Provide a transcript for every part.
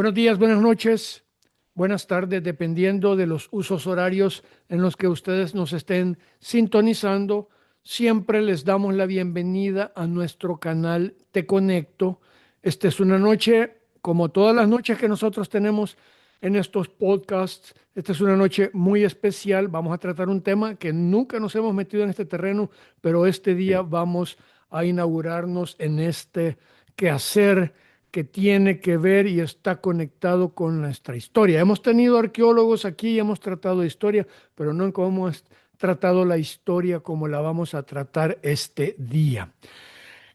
Buenos días, buenas noches, buenas tardes, dependiendo de los usos horarios en los que ustedes nos estén sintonizando. Siempre les damos la bienvenida a nuestro canal Te Conecto. Esta es una noche, como todas las noches que nosotros tenemos en estos podcasts, esta es una noche muy especial. Vamos a tratar un tema que nunca nos hemos metido en este terreno, pero este día vamos a inaugurarnos en este quehacer que tiene que ver y está conectado con nuestra historia. Hemos tenido arqueólogos aquí y hemos tratado de historia, pero no como hemos tratado la historia como la vamos a tratar este día.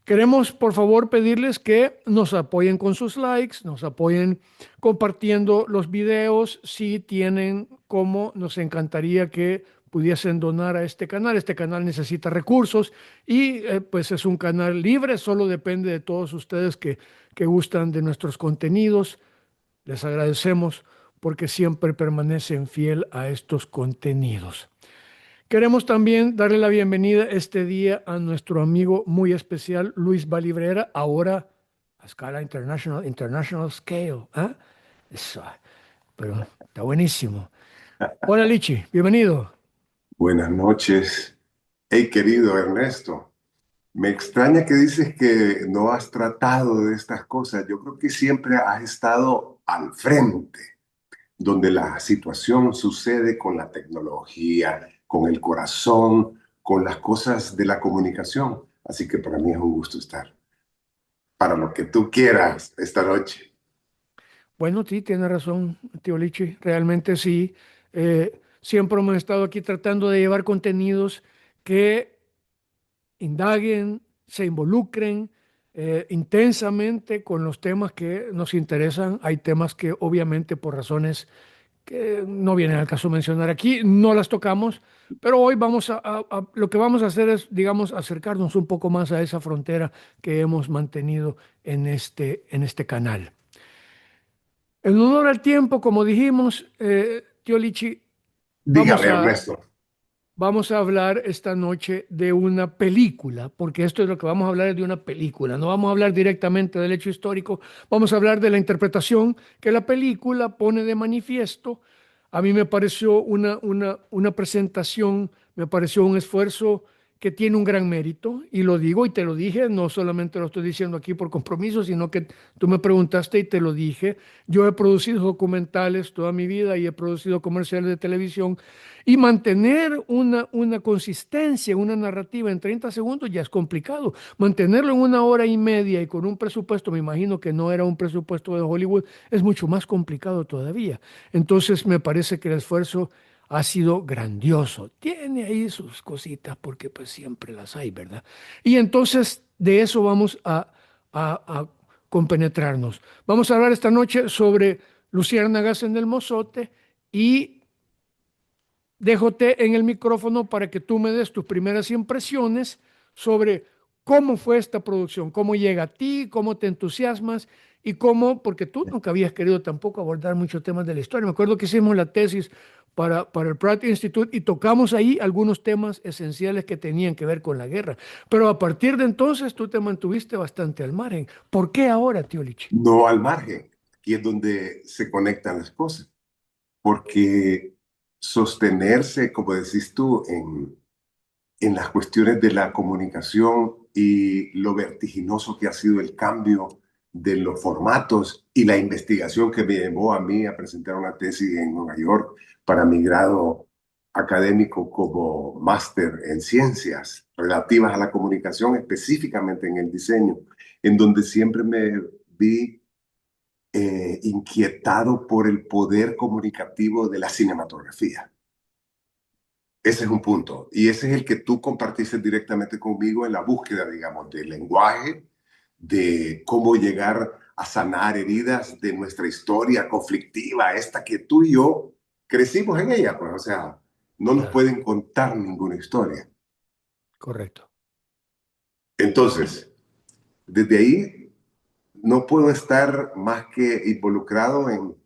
Queremos, por favor, pedirles que nos apoyen con sus likes, nos apoyen compartiendo los videos. Si tienen como, nos encantaría que pudiesen donar a este canal. Este canal necesita recursos y pues es un canal libre, solo depende de todos ustedes que gustan de nuestros contenidos. Les agradecemos porque siempre permanecen fiel a estos contenidos. Queremos también darle la bienvenida este día a nuestro amigo muy especial, Luis Valibrera, ahora a escala international, international scale. ¿Ah? Eso, pero está buenísimo. Hola Lichi, bienvenido. Buenas noches. Hey, querido Ernesto, me extraña que dices que no has tratado de estas cosas. Yo creo que siempre has estado al frente, donde la situación sucede con la tecnología, con el corazón, con las cosas de la comunicación. Así que para mí es un gusto estar. Para lo que tú quieras esta noche. Bueno, sí, tiene razón, tío Lichi, realmente sí. Siempre hemos estado aquí tratando de llevar contenidos que indaguen, se involucren intensamente con los temas que nos interesan. Hay temas que obviamente por razones que no vienen al caso mencionar aquí, no las tocamos, pero hoy lo que vamos a hacer es, digamos, acercarnos un poco más a esa frontera que hemos mantenido en este canal. En honor al tiempo, como dijimos, tío Lichi, vamos Dígame, a, Ernesto. vamos a hablar esta noche de una película, porque esto es lo que vamos a hablar es de una película. No vamos a hablar directamente del hecho histórico, vamos a hablar de la interpretación que la película pone de manifiesto. A mí me pareció una presentación, me pareció un esfuerzo que tiene un gran mérito, y lo digo y te lo dije, no solamente lo estoy diciendo aquí por compromiso, sino que tú me preguntaste y te lo dije. Yo he producido documentales toda mi vida y he producido comerciales de televisión, y mantener una consistencia, una narrativa en 30 segundos ya es complicado. Mantenerlo en una hora y media y con un presupuesto, me imagino que no era un presupuesto de Hollywood, es mucho más complicado todavía. Entonces me parece que el esfuerzo ha sido grandioso. Tiene ahí sus cositas porque pues siempre las hay, ¿verdad? Y entonces de eso vamos a compenetrarnos. Vamos a hablar esta noche sobre luciérnagas en el mozote y déjote en el micrófono para que tú me des tus primeras impresiones sobre cómo fue esta producción, cómo llega a ti, cómo te entusiasmas y cómo, porque tú nunca habías querido tampoco abordar muchos temas de la historia. Me acuerdo que hicimos la tesis para el Pratt Institute y tocamos ahí algunos temas esenciales que tenían que ver con la guerra. Pero a partir de entonces tú te mantuviste bastante al margen. ¿Por qué ahora, tío Lichi? No al margen. Aquí es donde se conectan las cosas. Porque sostenerse, como decís tú, en las cuestiones de la comunicación y lo vertiginoso que ha sido el cambio de los formatos y la investigación que me llevó a mí a presentar una tesis en Nueva York para mi grado académico como máster en ciencias relativas a la comunicación, específicamente en el diseño, en donde siempre me vi inquietado por el poder comunicativo de la cinematografía. Ese es un punto. Y ese es el que tú compartiste directamente conmigo en la búsqueda, digamos, del lenguaje, de cómo llegar a sanar heridas de nuestra historia conflictiva, esta que tú y yo crecimos en ella, pues, o sea, no nos Claro, pueden contar ninguna historia. correcto. Entonces, desde ahí no puedo estar más que involucrado en,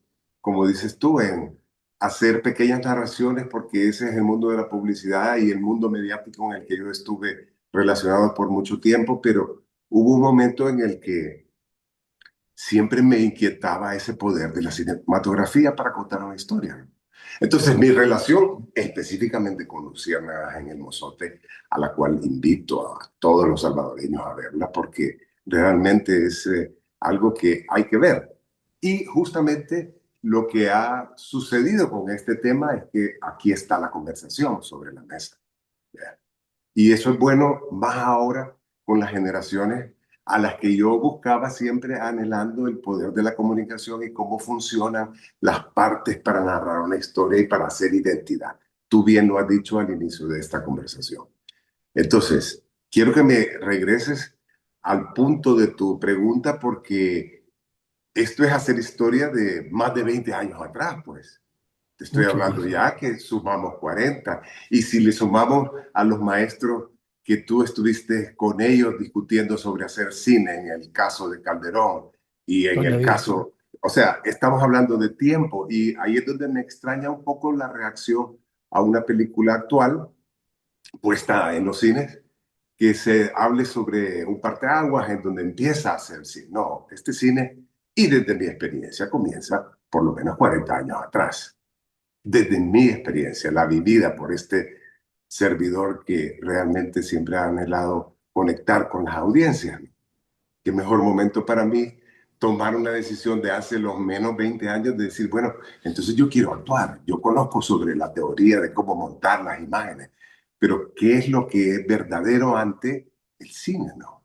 como dices tú, en hacer pequeñas narraciones porque ese es el mundo de la publicidad y el mundo mediático en el que yo estuve relacionado por mucho tiempo, pero hubo un momento en el que siempre me inquietaba ese poder de la cinematografía para contar una historia. Entonces, mi relación específicamente con Luciana en el Mozote, a la cual invito a todos los salvadoreños a verla, porque realmente es algo que hay que ver. Y justamente lo que ha sucedido con este tema es que aquí está la conversación sobre la mesa. Y eso es bueno más ahora con las generaciones a las que yo buscaba siempre anhelando el poder de la comunicación y cómo funcionan las partes para narrar una historia y para hacer identidad. Tú bien lo has dicho al inicio de esta conversación. Entonces, quiero que me regreses al punto de tu pregunta porque esto es hacer historia de más de 20 años atrás, pues. Te estoy mucho hablando más. ya que sumamos 40. Y si le sumamos a los maestros que tú estuviste con ellos discutiendo sobre hacer cine, en el caso de Calderón y en el Todavía. caso, o sea, estamos hablando de tiempo y ahí es donde me extraña un poco la reacción a una película actual puesta en los cines que se hable sobre un parteaguas en donde empieza a hacer cine. No, este cine, y desde mi experiencia, comienza por lo menos 40 años atrás desde mi experiencia, la vivida por este servidor que realmente siempre ha anhelado conectar con las audiencias. Qué mejor momento para mí tomar una decisión de hace los menos 20 años de decir, bueno, entonces yo quiero actuar, yo conozco sobre la teoría de cómo montar las imágenes, pero ¿qué es lo que es verdadero ante el cine, no?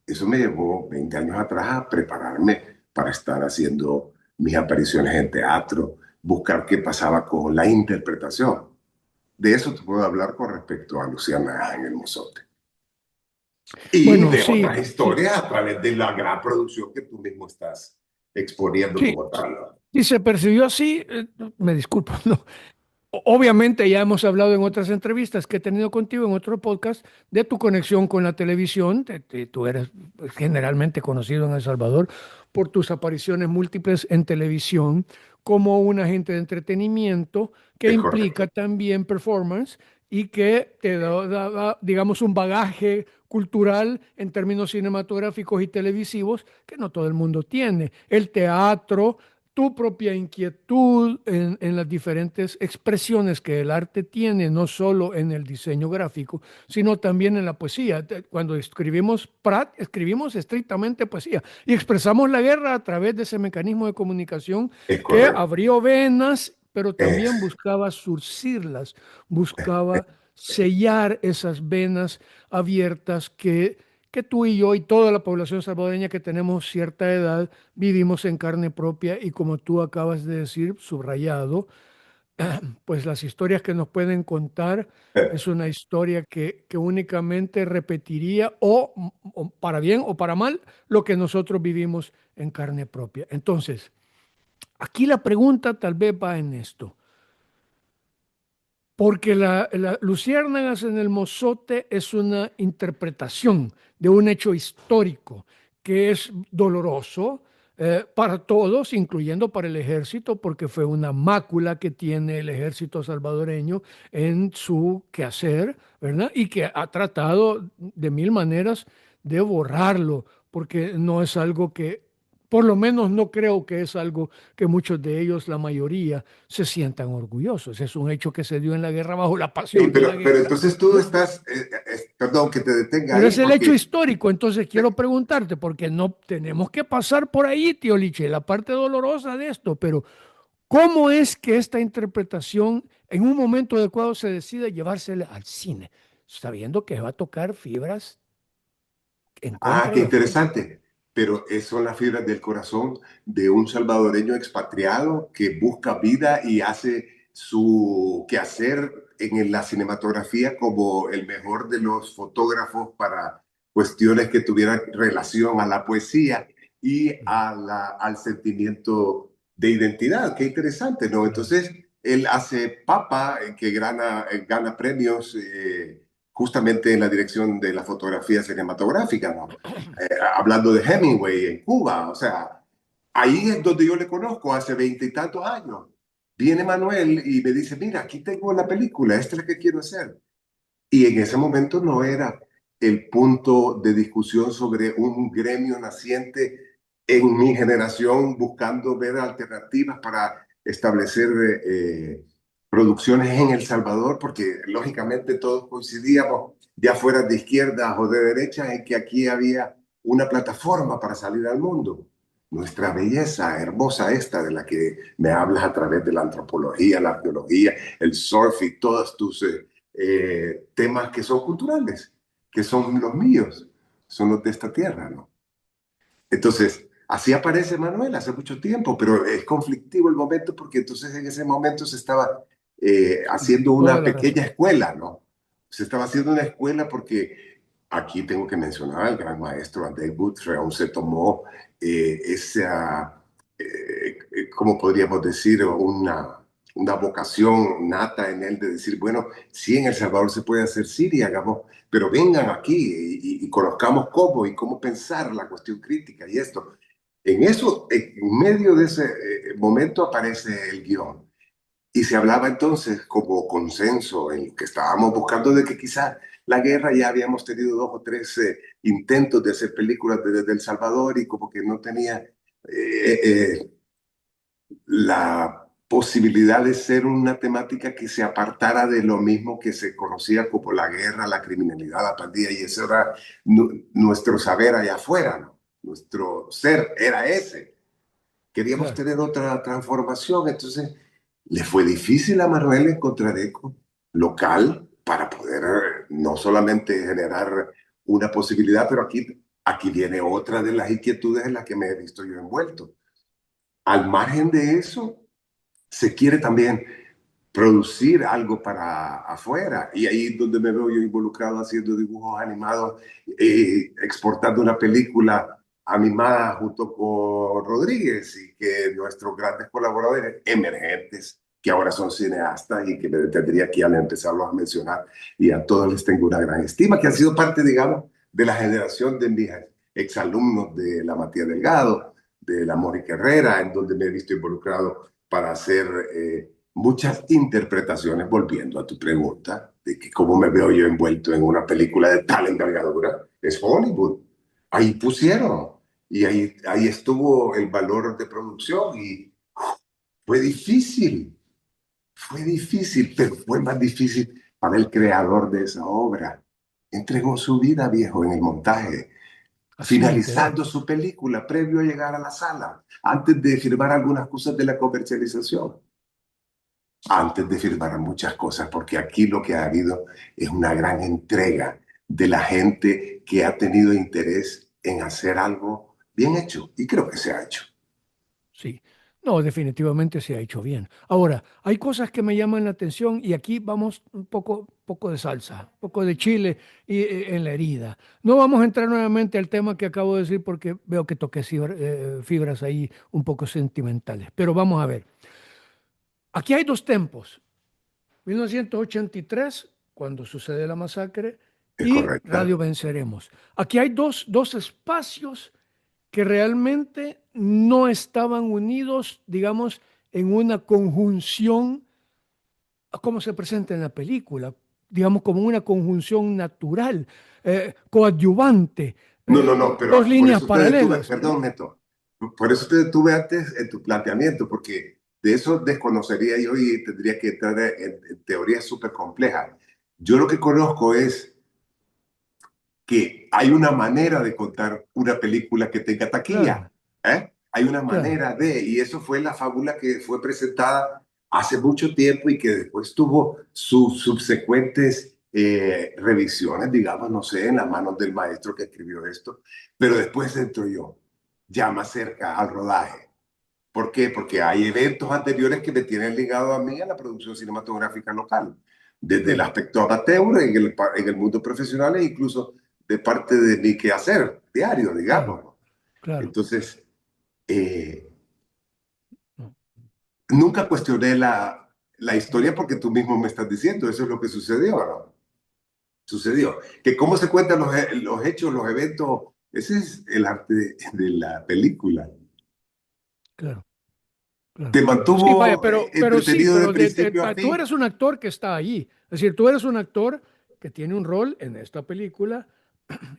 Eso me llevó 20 años atrás a prepararme para estar haciendo mis apariciones en teatro, buscar qué pasaba con la interpretación. De eso te puedo hablar con respecto a Luciana en el Mozote. Y Bueno, de sí, otras historias a través de la gran producción que tú mismo estás exponiendo sí, como tal, ¿no? y se percibió así, me disculpo, no. Obviamente ya hemos hablado en otras entrevistas que he tenido contigo en otro podcast de tu conexión con la televisión. Tú eres generalmente conocido en El Salvador por tus apariciones múltiples en televisión como un agente de entretenimiento que Es implica correcto. también performance y que te da, digamos, un bagaje cultural en términos cinematográficos y televisivos que no todo el mundo tiene. El teatro, tu propia inquietud en las diferentes expresiones que el arte tiene, no solo en el diseño gráfico, sino también en la poesía. Cuando escribimos Prat, escribimos estrictamente poesía y expresamos la guerra a través de ese mecanismo de comunicación Es que correcto. abrió venas, pero también Es, buscaba surcirlas, buscaba sellar esas venas abiertas que tú y yo y toda la población salvadoreña que tenemos cierta edad vivimos en carne propia y como tú acabas de decir, subrayado, pues las historias que nos pueden contar es una historia que únicamente repetiría o para bien o para mal lo que nosotros vivimos en carne propia. Entonces, aquí la pregunta tal vez va en esto. Porque la Luciérnagas en el Mozote es una interpretación de un hecho histórico que es doloroso para todos, incluyendo para el ejército, porque fue una mácula que tiene el ejército salvadoreño en su quehacer, ¿verdad? Y que ha tratado de mil maneras de borrarlo, porque no es algo que, por lo menos no creo que es algo que muchos de ellos, la mayoría, se sientan orgullosos. Es un hecho que se dio en la guerra bajo la sí, pasión de la pero guerra, entonces tú ¿no? estás, perdón que te detenga Pero ahí es el hecho porque histórico, entonces quiero preguntarte, porque no tenemos que pasar por ahí, tío Liche, la parte dolorosa de esto, pero ¿cómo es que esta interpretación en un momento adecuado se decide llevársela al cine, sabiendo que va a tocar fibras en ah, contra qué de muchos? interesante. Pero son las fibras del corazón de un salvadoreño expatriado que busca vida y hace su quehacer en la cinematografía como el mejor de los fotógrafos para cuestiones que tuvieran relación a la poesía y al sentimiento de identidad. Qué interesante, ¿no? Claro. Entonces, él hace Papa, que gana premios. Justamente en la dirección de la fotografía cinematográfica, ¿no? Hablando de Hemingway en Cuba, o sea, ahí es donde yo le conozco hace 20 y tantos años. Viene Manuel y me dice, mira, aquí tengo la película, esta es la que quiero hacer. Y en ese momento no era el punto de discusión sobre un gremio naciente en mi generación buscando ver alternativas para establecer producciones en El Salvador, porque lógicamente todos coincidíamos, ya fuera de izquierda o de derecha, en que aquí había una plataforma para salir al mundo. Nuestra belleza hermosa esta de la que me hablas a través de la antropología, la arqueología, el surf y todos tus temas que son culturales, que son los míos, son los de esta tierra, ¿no? Entonces, así aparece Manuel hace mucho tiempo, pero es conflictivo el momento porque entonces en ese momento se estaba Sí, haciendo toda una la pequeña razón. escuela, ¿no? Se estaba haciendo una escuela porque aquí tengo que mencionar al gran maestro André Guthrie, aún se tomó esa, ¿cómo podríamos decir? Una vocación nata en él de decir, bueno, sí, en El Salvador se puede hacer cine, hagamos, pero vengan aquí y conozcamos cómo y cómo pensar la cuestión crítica y esto. En eso, en medio de ese momento aparece el guión. Y se hablaba entonces como consenso en lo que estábamos buscando de que quizás la guerra ya habíamos tenido dos o tres intentos de hacer películas desde El Salvador y como que no tenía la posibilidad de ser una temática que se apartara de lo mismo que se conocía como la guerra, la criminalidad, la pandilla, y ese era nuestro saber allá afuera, ¿no? Nuestro ser era ese. Queríamos Claro. tener otra transformación, entonces le fue difícil a Manuel encontrar eco local para poder no solamente generar una posibilidad, pero aquí viene otra de las inquietudes en las que me he visto yo envuelto. Al margen de eso, se quiere también producir algo para afuera. Y ahí es donde me veo yo involucrado haciendo dibujos animados, exportando una película animada junto con Rodríguez y que nuestros grandes colaboradores emergentes, que ahora son cineastas y que me tendría que al empezarlos a mencionar, y a todos les tengo una gran estima, que han sido parte, digamos, de la generación de mis exalumnos de la Matías Delgado, de la Mónica Herrera, en donde me he visto involucrado para hacer muchas interpretaciones, volviendo a tu pregunta, de que cómo me veo yo envuelto en una película de tal envergadura, es Hollywood. Ahí pusieron y ahí estuvo el valor de producción y fue fue difícil, pero fue más difícil para el creador de esa obra. Entregó su vida, viejo, en el montaje, Así me enteré. finalizando su película previo a llegar a la sala, antes de firmar algunas cosas de la comercialización, antes de firmar muchas cosas, porque aquí lo que ha habido es una gran entrega de la gente que ha tenido interés en hacer algo bien hecho, y creo que se ha hecho. Sí. No, definitivamente se ha hecho bien. Ahora, hay cosas que me llaman la atención y aquí vamos un poco de salsa, un poco de chile en la herida. No vamos a entrar nuevamente al tema que acabo de decir porque veo que toqué fibras ahí un poco sentimentales. Pero vamos a ver. Aquí hay dos tempos. 1983, cuando sucede la masacre, Es y correcta. Radio Venceremos. Aquí hay dos espacios que realmente no estaban unidos, digamos, en una conjunción, como se presenta en la película, digamos, como una conjunción natural, coadyuvante, No, no, no, dos pero por líneas eso te detuve, paralelas. perdón, Neto, por eso te detuve antes en tu planteamiento, porque de eso desconocería yo y tendría que entrar en teorías súper complejas. Yo lo que conozco es que hay una manera de contar una película que tenga taquilla, Claro, ¿eh? Hay una claro. manera de, y eso fue la fábula que fue presentada hace mucho tiempo y que después tuvo sus subsecuentes revisiones, digamos, no sé, en las manos del maestro que escribió esto, pero después entro yo, ya más cerca al rodaje. ¿Por qué? Porque hay eventos anteriores que me tienen ligado a mí a la producción cinematográfica local, desde el Claro, aspecto amateur en el mundo profesional e incluso de parte de mi quehacer diario, claro, digamos. claro. Entonces, eh, No. nunca cuestioné la historia porque tú mismo me estás diciendo, eso es lo que sucedió, ¿no? Sucedió. Que cómo se cuentan los hechos, los eventos, ese es el arte de la película. Claro. Claro. Te Sí, vaya, mantuvo pero sí, entretenido de pero principio a tú fin. eres un actor que está allí. Es decir, tú eres un actor que tiene un rol en esta película,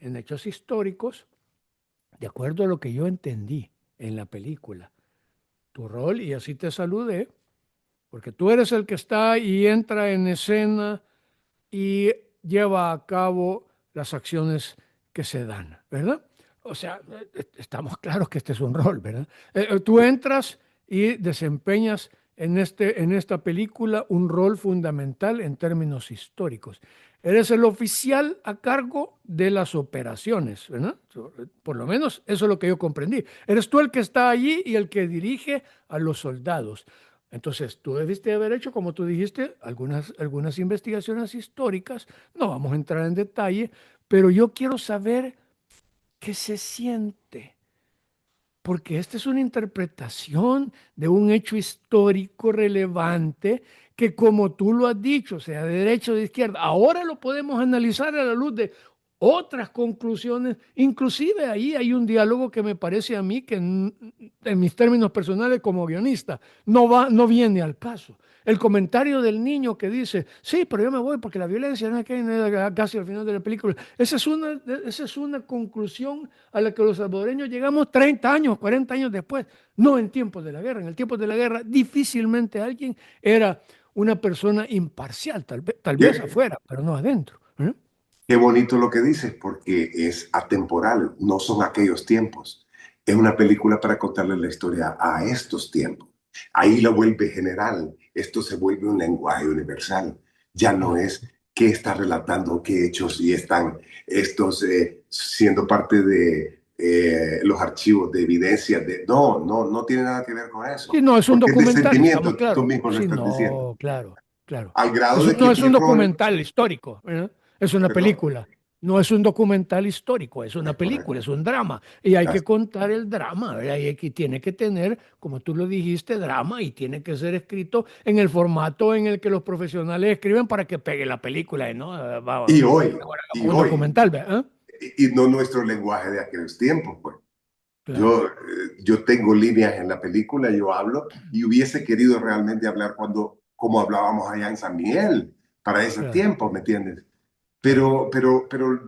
en hechos históricos, de acuerdo a lo que yo entendí. en la película. Tu rol, y así te saludé, porque tú eres el que está y entra en escena y lleva a cabo las acciones que se dan, ¿verdad? O sea, estamos claros que este es un rol, ¿verdad? Tú entras y desempeñas en esta película un rol fundamental en términos históricos. Eres el oficial a cargo de las operaciones, ¿verdad? Por lo menos eso es lo que yo comprendí. Eres tú el que está allí y el que dirige a los soldados. Entonces, tú debiste haber hecho, como tú dijiste, algunas investigaciones históricas. No vamos a entrar en detalle, pero yo quiero saber qué se siente, porque esta es una interpretación de un hecho histórico relevante que, como tú lo has dicho, sea de derecha o de izquierda, ahora lo podemos analizar a la luz de otras conclusiones. Inclusive ahí hay un diálogo que me parece a mí que en mis términos personales como guionista no viene al caso. El comentario del niño que dice, sí, pero yo me voy porque la violencia no es que casi al final de la película. Esa es una conclusión a la que los salvadoreños llegamos 30 años, 40 años después, no en tiempos de la guerra. En el tiempo de la guerra difícilmente alguien era una persona imparcial, tal vez Qué, afuera, pero no adentro. ¿Eh? qué bonito lo que dices, porque es atemporal, no son aquellos tiempos. Es una película para contarle la historia a estos tiempos. Ahí la vuelve general, esto se vuelve un lenguaje universal. Ya no Claro. es qué está relatando, qué hechos y están estos siendo parte de los archivos de evidencia. No, no tiene nada que ver con Sí, eso, no, es un porque es de documental, estamos sentimiento, tú claros. mismo lo Sí, estás diciendo. no, claro, claro. Al grado de que No es un Pierrot, documental histórico, ¿verdad? Es una perdón, película. No es un documental histórico, es una es película, es correcto. un drama. Y hay que contar el drama, ¿verdad? Y que tiene que tener, como tú lo dijiste, drama y tiene que ser escrito en el formato en el que los profesionales escriben para que pegue la película, ¿no? Y hoy, Ahora y hagamos un hoy, documental, ¿verdad? y no nuestro lenguaje de aquellos tiempos, pues. Claro, Yo tengo líneas en la película, yo hablo, y hubiese querido realmente hablar como hablábamos allá en San Miguel, para ese claro, tiempo, ¿me entiendes? claro. Pero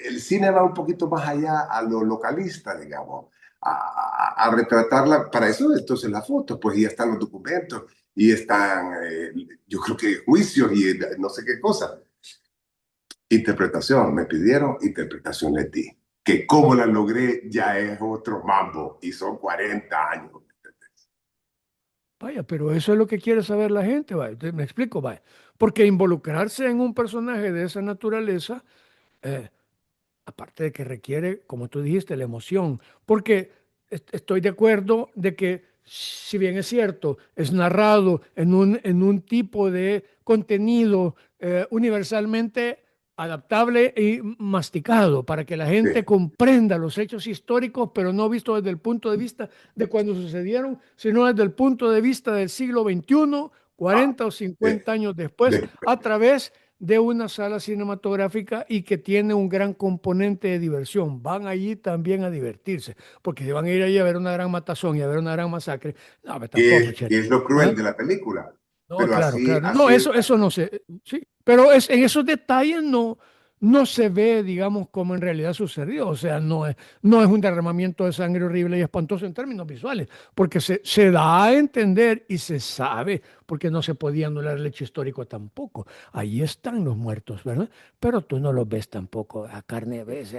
el cine va un poquito más allá a lo localista, digamos, a retratarla. Para eso, entonces, las fotos, pues ya están los documentos, y están, yo creo que juicios y no sé qué cosa. Interpretación, me pidieron, interpretación les di. Que cómo la logré ya es otro mambo y son 40 años. Vaya, pero eso es lo que quiere saber la gente, vaya. Me explico, vaya. Porque involucrarse en un personaje de esa naturaleza, eh, aparte de que requiere, como tú dijiste, la emoción, porque estoy de acuerdo de que, si bien es cierto, es narrado en un tipo de contenido universalmente adaptable y masticado para que la Sí. gente comprenda los hechos históricos, pero no visto desde el punto de vista de cuando sucedieron, sino desde el punto de vista del siglo XXI, Ah, 40 o de- 50 años después, de- a través de una sala cinematográfica y que tiene un gran componente de diversión. Van allí también a divertirse, porque si van a ir allí a ver una gran matazón y a ver una gran masacre, no, pues tampoco, que chero. es lo cruel ¿Ah? de la película. No, Pero claro, así, claro. No, así, eso no sé, sí, pero en esos detalles no se ve, digamos, como en realidad sucedió. O sea, no es un derramamiento de sangre horrible y espantoso en términos visuales, porque se da a entender y se sabe, porque no se podía anular el hecho histórico tampoco. Ahí están los muertos, ¿verdad? Pero tú no los ves tampoco a carne, ¿ves?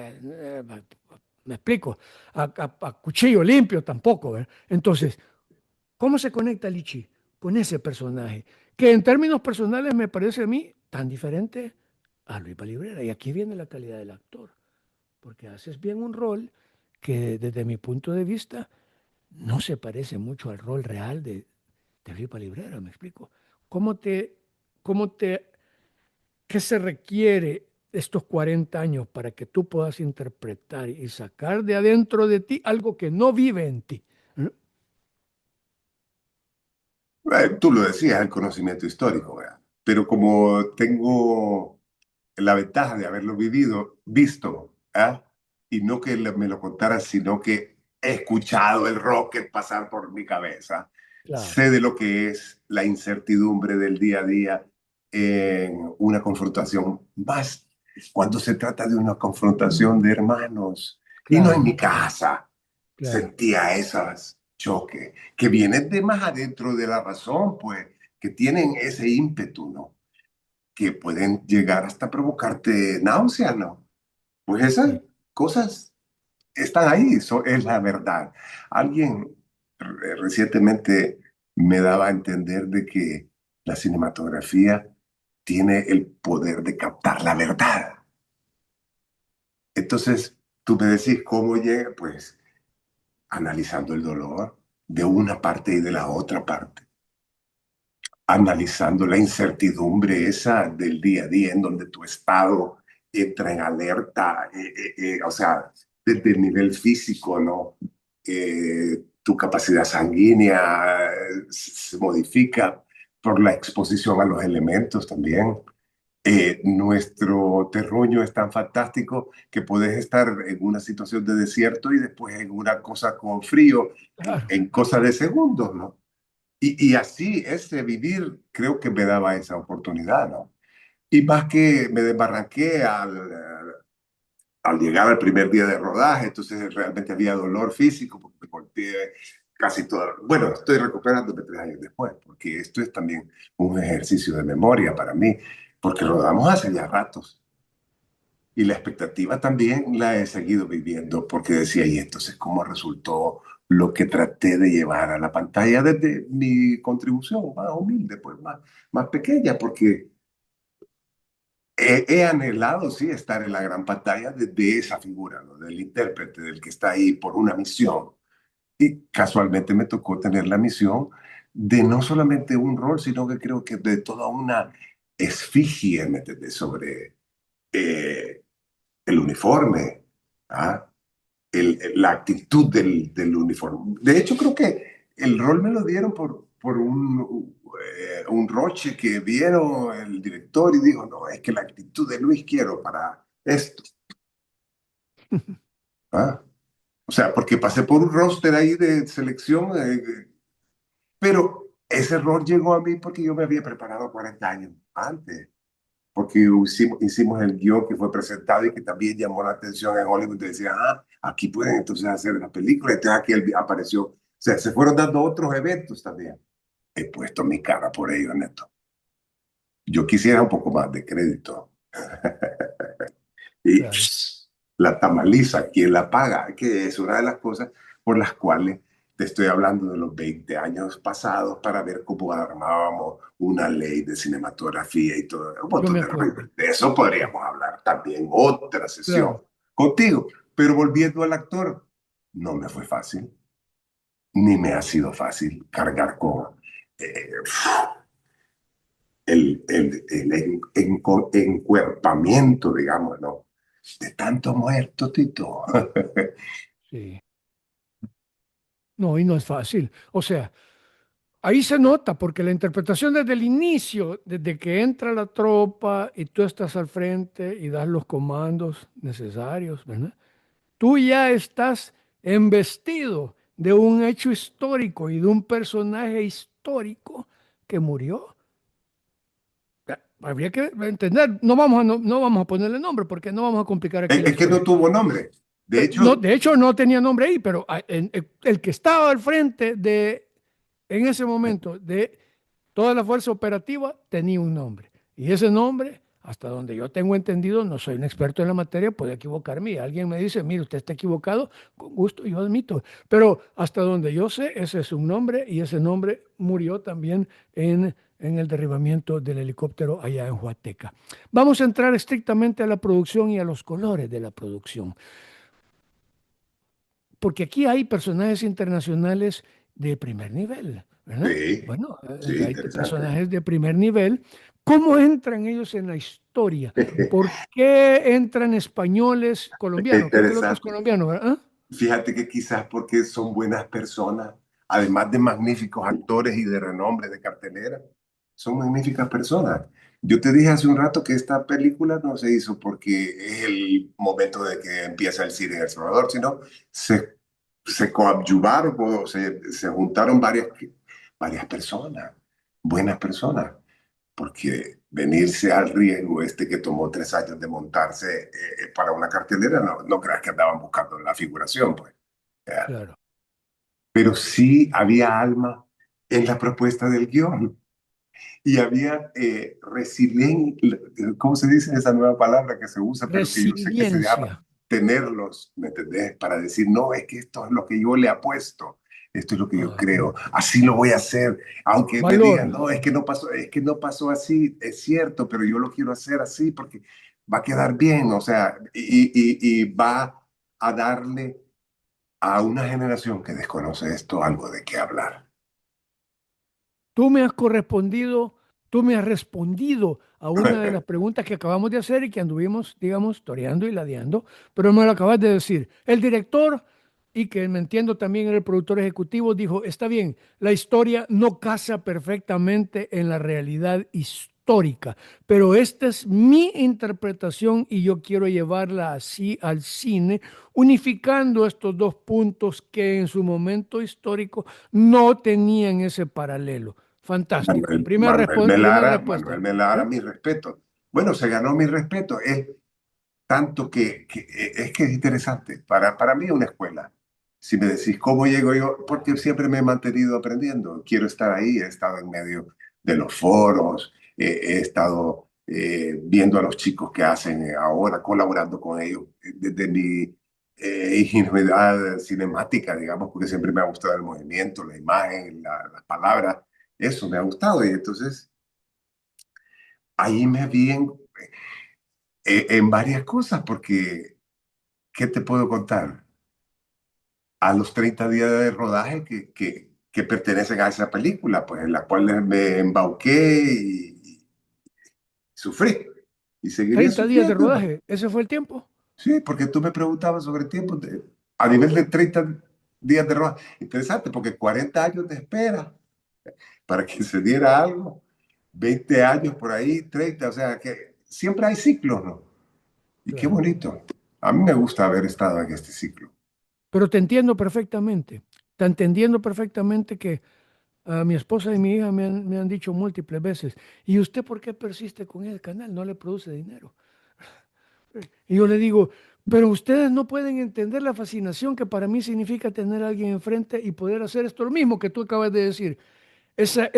Me explico, a cuchillo limpio tampoco, ¿verdad? Entonces, ¿cómo se conecta Lichi con ese personaje? Que en términos personales me parece a mí tan diferente a Luis Librera. Y aquí viene la calidad del actor, porque haces bien un rol que desde mi punto de vista no se parece mucho al rol real de Luis Librera, ¿me explico? ¿Cómo te, cómo te, qué se requiere estos 40 años para que tú puedas interpretar y sacar de adentro de ti algo que no vive en ti? ¿No? tú lo decías, el conocimiento histórico, ¿verdad? Pero como tengo la ventaja de haberlo visto, ¿ah? Y no que me lo contara, sino que he escuchado el rocket pasar por mi cabeza. Claro, Sé de lo que es la incertidumbre del día a día en una confrontación, más cuando se trata de una confrontación de hermanos, y no en claro. mi casa. claro. sentía esas choques que vienen de más adentro de la razón, pues, que tienen ese ímpetu, ¿no? Que pueden llegar hasta provocarte náusea, ¿no? Pues esas Sí. cosas están ahí, eso es la verdad. Alguien recientemente me daba a entender de que la cinematografía tiene el poder de captar la verdad. Entonces, tú me decís cómo llega, pues analizando el dolor de una parte y de la otra parte, analizando la incertidumbre esa del día a día en donde tu estado entra en alerta, o sea, desde el nivel físico, ¿no? Tu capacidad sanguínea se modifica por la exposición a los elementos también. Nuestro terruño es tan fantástico que puedes estar en una situación de desierto y después en una cosa con frío Claro. en cosa de segundos, ¿no? Y así, ese vivir, creo que me daba esa oportunidad, ¿no? Y más que me desbarranqué al llegar al primer día de rodaje, entonces realmente había dolor físico, porque me golpeé casi todo. Bueno, estoy recuperándome 3 años después, porque esto es también un ejercicio de memoria para mí, porque rodamos hace ya ratos. Y la expectativa también la he seguido viviendo, porque decía, y entonces, ¿cómo resultó lo que traté de llevar a la pantalla desde mi contribución más humilde, pues más pequeña? Porque he anhelado, sí, estar en la gran pantalla de esa figura, ¿no? Del intérprete, del que está ahí por una misión. Y casualmente me tocó tener la misión de no solamente un rol, sino que creo que de toda una esfigie, ¿me entendés? Sobre eh, el uniforme, ¿ah? La actitud del uniforme. De hecho, creo que el rol me lo dieron por un roche que vieron el director y dijo, no, es que la actitud de Luis quiero para esto. ¿Ah? O sea, porque pasé por un roster ahí de selección, pero ese rol llegó a mí porque yo me había preparado 40 años antes, porque hicimos el guión que fue presentado y que también llamó la atención en Hollywood. Y decía, ah, aquí pueden entonces hacer la película. Entonces aquí él apareció. O sea, se fueron dando otros eventos también. He puesto mi cara por ello, Neto. Yo quisiera un poco más de crédito. Y Claro. la tamaliza, ¿quién la paga? Que es una de las cosas por las cuales te estoy hablando de los 20 años pasados para ver cómo armábamos una ley de cinematografía y todo, un Yo montón me de acuerdo. rollos. De eso Sí, podríamos hablar también otra sesión claro. contigo. Pero volviendo al actor, no me fue fácil, ni me ha sido fácil cargar con eh, encuerpamiento, digamos, ¿no? De tanto muerto, Tito. Sí. No, y no es fácil. O sea, ahí se nota, porque la interpretación desde el inicio, desde que entra la tropa y tú estás al frente y das los comandos necesarios, ¿verdad? Tú ya estás embestido de un hecho histórico y de un personaje histórico que murió. Habría que entender, no vamos a ponerle nombre porque no vamos a complicar aquí la Es que no historia. tuvo nombre. De No, hecho, de hecho, no tenía nombre ahí, pero el que estaba al frente en ese momento, de toda la fuerza operativa, tenía un nombre. Y ese nombre, hasta donde yo tengo entendido, no soy un experto en la materia, puede equivocarme. Y alguien me dice, mire, usted está equivocado, con gusto, yo admito. Pero hasta donde yo sé, ese es un nombre y ese nombre murió también en el derribamiento del helicóptero allá en Huateca. Vamos a entrar estrictamente a la producción y a los colores de la producción, porque aquí hay personajes internacionales de primer nivel, ¿verdad? sí, Bueno, sí, hay interesante. personajes de primer nivel. ¿Cómo entran ellos en la historia? ¿Por qué entran españoles colombianos? Creo que el otro es Interesante. colombiano, ¿verdad? Fíjate que quizás porque son buenas personas, además de magníficos actores y de renombre de cartelera, son magníficas personas. Yo te dije hace un rato que esta película no se hizo porque es el momento de que empieza el cine en El Salvador, sino se coadyuvaron o se juntaron varias personas, buenas personas, porque venirse al riesgo este que tomó 3 años de montarse para una cartelera, no creas que andaban buscando la figuración, pues. claro. Pero sí había alma en la propuesta del guión y había resiliencia, ¿cómo se dice esa nueva palabra que se usa, pero que yo sé que se llama Resiliencia. tenerlos, ¿me entendés? Para decir, no, es que esto es lo que yo le apuesto, esto es lo que yo Ah, creo, así lo voy a hacer, aunque me digan, valor. no, es que no pasó así, es cierto, pero yo lo quiero hacer así porque va a quedar bien, o sea, y va a darle a una generación que desconoce esto algo de qué hablar. Tú me has correspondido, tú me has respondido a una de las preguntas que acabamos de hacer y que anduvimos, digamos, toreando y ladeando, pero me lo acabas de decir. El director, y que me entiendo también era el productor ejecutivo, dijo, está bien, la historia no casa perfectamente en la realidad histórica, pero esta es mi interpretación y yo quiero llevarla así al cine, unificando estos dos puntos que en su momento histórico no tenían ese paralelo. Fantástico. Primera Manuel respuesta. Melara, ¿Eh? mi respeto. Bueno, se ganó mi respeto. Es tanto es que es interesante. Para mí es una escuela. Si me decís cómo llego yo, porque siempre me he mantenido aprendiendo. Quiero estar ahí, he estado en medio de los foros, he estado viendo a los chicos que hacen ahora, colaborando con ellos desde mi ingenuidad cinemática, digamos, porque siempre me ha gustado el movimiento, la imagen, las palabras. Eso me ha gustado y entonces ahí me vi en varias cosas, porque, ¿qué te puedo contar? A los 30 días de rodaje que pertenecen a esa película, pues en la cual me embauqué y sufrí y seguiría 30 días de sufriendo. rodaje, ese fue el tiempo. Sí, porque tú me preguntabas sobre tiempo a nivel de 30 días de rodaje. Interesante, porque 40 años de espera para que se diera algo, 20 años por ahí, 30, o sea que siempre hay ciclos, ¿no? Y qué Claro. bonito. A mí me gusta haber estado en este ciclo. Pero te entiendo perfectamente. Te entendiendo perfectamente que mi esposa y mi hija me han dicho múltiples veces, ¿y usted por qué persiste con el canal? No le produce dinero. Y yo le digo, pero ustedes no pueden entender la fascinación que para mí significa tener a alguien enfrente y poder hacer esto, lo mismo que tú acabas de decir. Esa,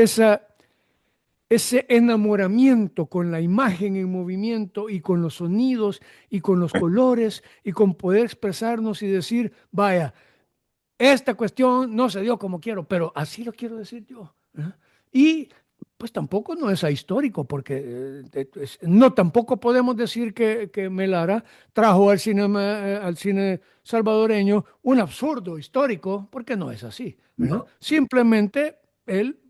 ese enamoramiento con la imagen en movimiento y con los sonidos y con los colores y con poder expresarnos y decir, vaya, esta cuestión no se dio como quiero, pero así lo quiero decir yo. ¿Eh? Y pues tampoco no es ahistórico, porque no tampoco podemos decir que Melara trajo al cine salvadoreño un absurdo histórico, porque no es así. ¿Verdad? No, Simplemente él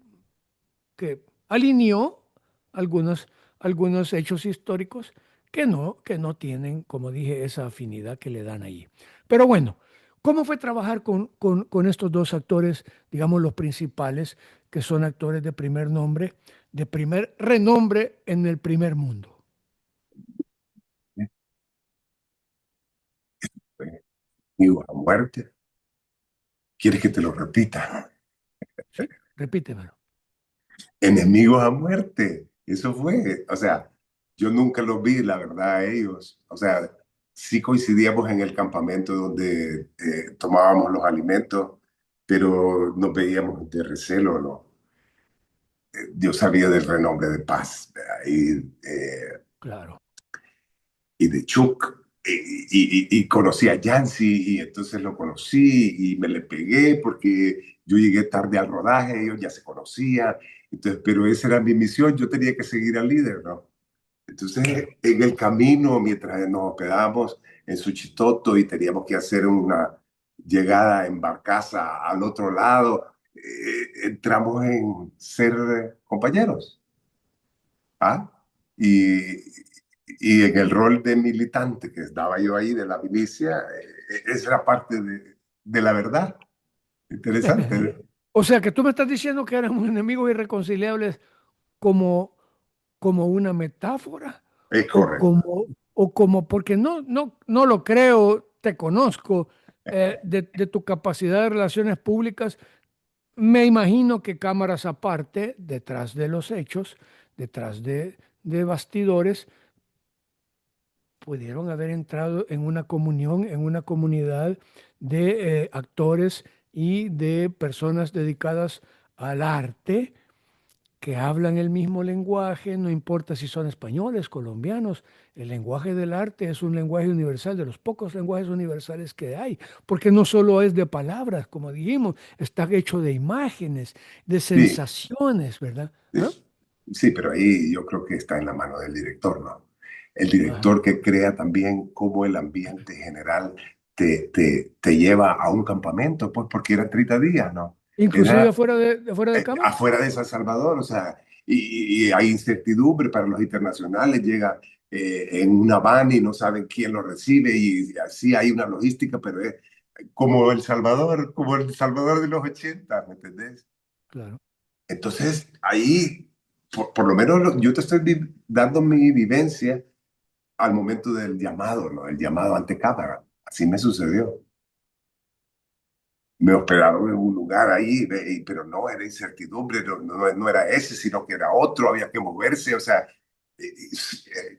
que alineó algunos, algunos hechos históricos que no tienen, como dije, esa afinidad que le dan allí. Pero bueno, ¿cómo fue trabajar con estos dos actores, digamos, los principales, que son actores de primer nombre, de primer renombre en el primer mundo? digo, a muerte. ¿Quieres que te lo repita? ¿Sí? Repítemelo. Enemigos a muerte. Eso fue. O sea, yo nunca los vi, la verdad, a ellos. O sea, sí coincidíamos en el campamento donde tomábamos los alimentos, pero nos veíamos de recelo, ¿no? Yo sabía del renombre de Paz, ¿verdad? Claro. Y de Chuck. Y conocí a Yancy y entonces lo conocí y me le pegué porque yo llegué tarde al rodaje, ellos ya se conocían, entonces, pero esa era mi misión, yo tenía que seguir al líder, ¿no? Entonces, Claro. en el camino, mientras nos hospedábamos en Suchitoto y teníamos que hacer una llegada en barcaza al otro lado, entramos en ser compañeros. ¿Ah? Y, y en el rol de militante que estaba yo ahí de la milicia, esa era parte de la verdad. Interesante. O sea que tú me estás diciendo que éramos enemigos irreconciliables como, como una metáfora Es correcto. o como, porque no lo creo, te conozco, de tu capacidad de relaciones públicas, me imagino que cámaras aparte, detrás de los hechos, detrás de bastidores, pudieron haber entrado en una comunión, en una comunidad de actores y de personas dedicadas al arte que hablan el mismo lenguaje, no importa si son españoles, colombianos, el lenguaje del arte es un lenguaje universal, de los pocos lenguajes universales que hay, porque no solo es de palabras, como dijimos, está hecho de imágenes, de Sí, sensaciones, ¿verdad? ¿Ah? sí, sí, pero ahí yo creo que está en la mano del director, ¿no? El Ajá. director que crea también cómo el ambiente general te lleva a un campamento, pues porque eran 30 días, ¿no? Inclusive Era afuera de cámara. afuera de San Salvador, o sea, y hay incertidumbre para los internacionales, llega en una van y no saben quién lo recibe y así hay una logística, pero es como el Salvador de los 80, ¿me entendés? Claro. Entonces, ahí, por lo menos yo te estoy dando mi vivencia al momento del llamado, ¿no? El llamado ante cámara. Así me sucedió. Me hospedaron en un lugar ahí, pero no era incertidumbre, no era ese, sino que era otro, había que moverse, o sea,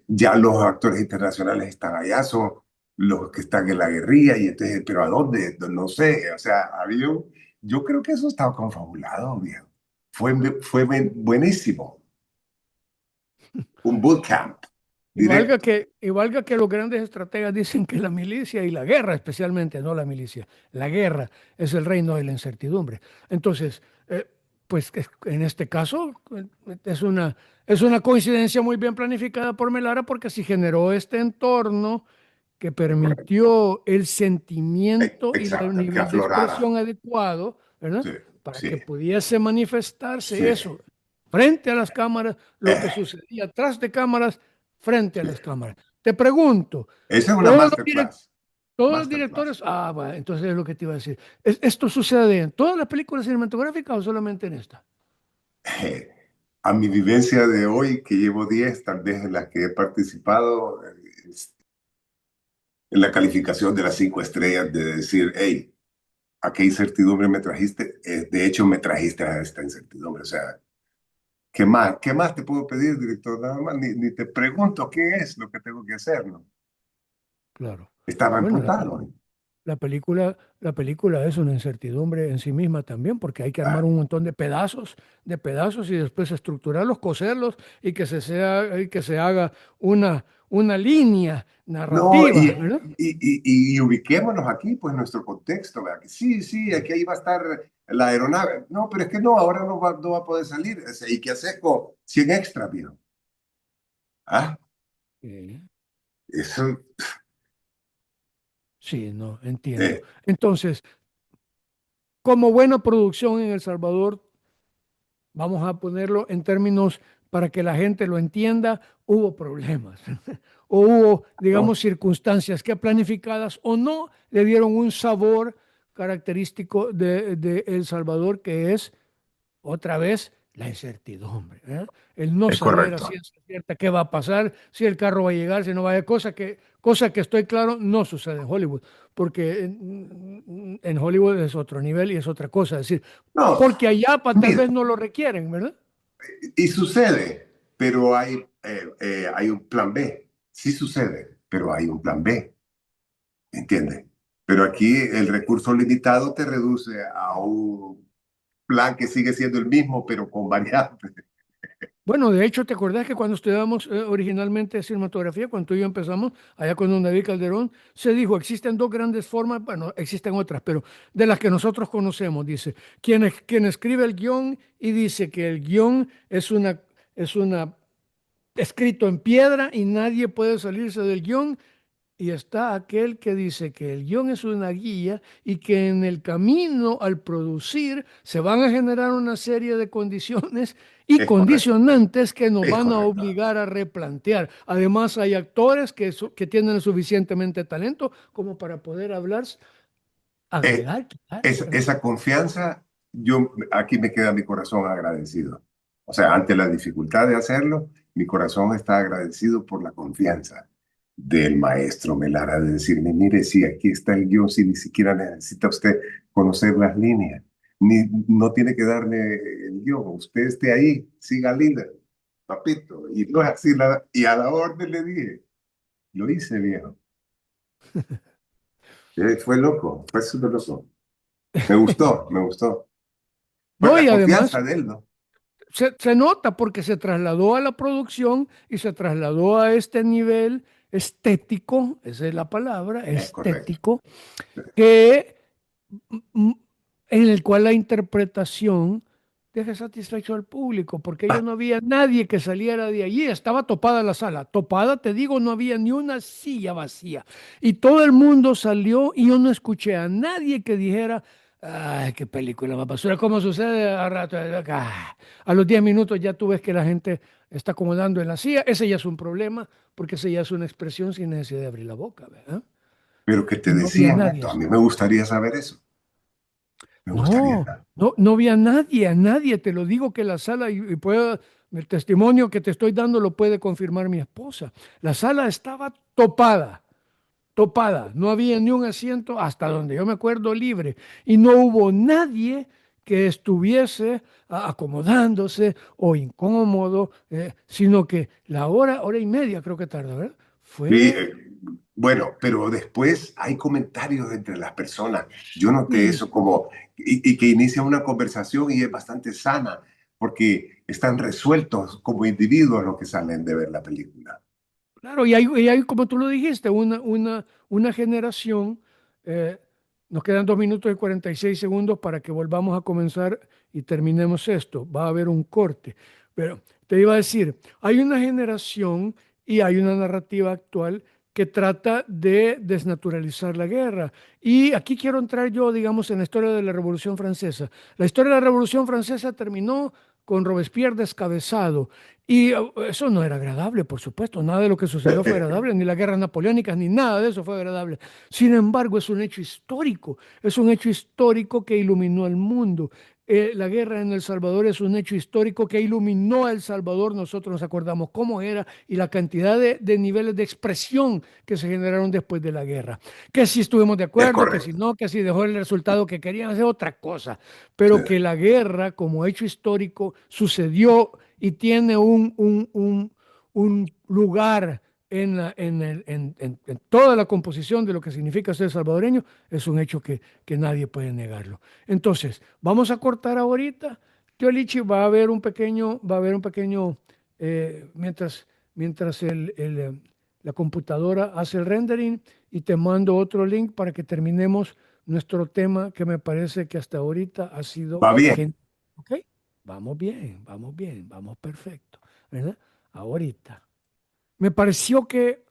ya los actores internacionales están allá, son los que están en la guerrilla, y entonces, pero ¿a dónde? No sé, o sea, yo creo que eso estaba confabulado, viejo. Fue buenísimo, un bootcamp, directo. Y valga que los grandes estrategas dicen que la milicia y la guerra, especialmente, no la milicia, la guerra es el reino de la incertidumbre. Entonces, pues en este caso es una coincidencia muy bien planificada por Melara porque así generó este entorno que Es correcto. permitió el sentimiento y el Exacto, que nivel de aflorara. expresión adecuado, ¿verdad? Sí, Para sí, que pudiese manifestarse sí. eso frente a las cámaras, lo que Eh, sucedía atrás de cámaras, frente a sí. las cámaras. Te pregunto, Esa es una todos los direc- masterclass. todos los Masterclass. directores, bueno, entonces es lo que te iba a decir. ¿Esto sucede en todas las películas cinematográficas o solamente en esta? Eh, a mi vivencia de hoy, que llevo 10 tal vez en las que he participado, en la calificación de las 5 estrellas, de decir, hey, ¿a qué incertidumbre me trajiste? De hecho, me trajiste a esta incertidumbre. O sea, ¿qué más? ¿Qué más te puedo pedir, director? Nada más, ni te pregunto qué es lo que tengo que hacer, ¿no? Claro. Estaba Bueno, emputado. la película es una incertidumbre en sí misma también, porque hay que armar Ah, un montón de pedazos y después estructurarlos, coserlos y que se haga una línea no, narrativa, ¿verdad? y ubiquémonos aquí, pues, nuestro contexto, ¿verdad? Que sí, sí, aquí ahí va a estar la aeronave. No, pero es que no, ahora no va a poder salir. ¿Y qué haces con 100 extras, viejo? Ah, Sí, eso, sí, no, entiendo. eh, Entonces, como buena producción en El Salvador, vamos a ponerlo en términos para que la gente lo entienda, hubo problemas o hubo, no, digamos, circunstancias que planificadas o no le dieron un sabor característico de El Salvador, que es otra vez la incertidumbre, ¿eh? El no es saber a correcto. ciencia cierta qué va a pasar, si el carro va a llegar, si no va a llegar, cosa que estoy claro no sucede en Hollywood, porque en Hollywood es otro nivel y es otra cosa, es decir, No, porque allá tal mira, vez no lo requieren, ¿verdad? y sucede, pero hay un plan B. Sí sucede, pero hay un plan B, ¿entiendes? Pero aquí el recurso limitado te reduce a un plan que sigue siendo el mismo, pero con variantes. Bueno, de hecho, ¿te acordás que cuando estudiamos originalmente cinematografía, cuando tú y yo empezamos, allá con don David Calderón, se dijo, existen dos grandes formas, bueno, existen otras, pero de las que nosotros conocemos, dice, quien escribe el guión y dice que el guión es una escrito en piedra y nadie puede salirse del guión, y está aquel que dice que el guión es una guía y que en el camino al producir se van a generar una serie de condiciones y Es correcto, condicionantes que nos es van a correcto. obligar a replantear. Además, hay actores que tienen suficientemente talento como para poder hablar, Eh, agregar, quitar, ¿verdad? esa confianza, aquí me queda mi corazón agradecido. O sea, ante la dificultad de hacerlo, mi corazón está agradecido por la confianza del maestro Melara de decirme, mire, si aquí está el guión, si ni siquiera necesita usted conocer las líneas, ni no tiene que darme el guión, usted esté ahí, siga líder, papito. Y no es así, y a la orden le dije. lo hice, viejo. Fue loco, fue súper loco. Me gustó, me gustó. Pues No, la y además confianza de él, ¿no? se nota porque se trasladó a la producción y se trasladó a este nivel estético, esa es la palabra, Es correcto. estético, que mm, en el cual la interpretación deja satisfecho al público, porque yo no había nadie que saliera de allí, estaba topada la sala, topada, te digo, no había ni una silla vacía, y todo el mundo salió y yo no escuché a nadie que dijera, ay, qué película más basura, como sucede a rato, a los 10 minutos ya tú ves que la gente está acomodando en la silla, ese ya es un problema, porque ese ya es una expresión sin necesidad de abrir la boca, ¿verdad? Pero que te Y no había decía, nadie Beto, a así. mí me gustaría saber eso. Me gustaría No, saber. no había a nadie, te lo digo que la sala, y puedo, el testimonio que te estoy dando lo puede confirmar mi esposa. La sala estaba topada, topada, no había ni un asiento hasta donde yo me acuerdo libre, y no hubo nadie que estuviese acomodándose o incómodo, sino que la hora y media creo que tarda, ¿verdad? Sí, Fue, bueno, pero después hay comentarios entre las personas. Yo noté y eso como, y que inicia una conversación y es bastante sana, porque están resueltos como individuos los que salen de ver la película. claro, y hay, como tú lo dijiste, una generación, eh, nos quedan 2 minutos y 46 segundos para que volvamos a comenzar y terminemos esto. Va a haber un corte. Pero te iba a decir, hay una generación y hay una narrativa actual que trata de desnaturalizar la guerra. Y aquí quiero entrar yo, digamos, en la historia de la Revolución Francesa. La historia de la Revolución Francesa terminó con Robespierre descabezado y eso no era agradable, por supuesto, nada de lo que sucedió fue agradable, ni las guerras napoleónicas, ni nada de eso fue agradable. Sin embargo, es un hecho histórico que iluminó al mundo. La guerra en El Salvador es un hecho histórico que iluminó a El Salvador. Nosotros nos acordamos cómo era y la cantidad de niveles de expresión que se generaron después de la guerra. Que si estuvimos de Es acuerdo, que si correcto. no, que si dejó el resultado que querían hacer otra cosa, Sí. pero que la guerra como hecho histórico sucedió y tiene un lugar en toda la composición de lo que significa ser salvadoreño, es un hecho que nadie puede negarlo. Entonces, vamos a cortar ahorita. Tío Lichi, va a haber un pequeño, mientras la computadora hace el rendering y te mando otro link para que terminemos nuestro tema que me parece que hasta ahorita ha sido Va bien. genial. ¿Ok? Vamos bien, vamos perfecto, ¿verdad? Ahorita. Me pareció que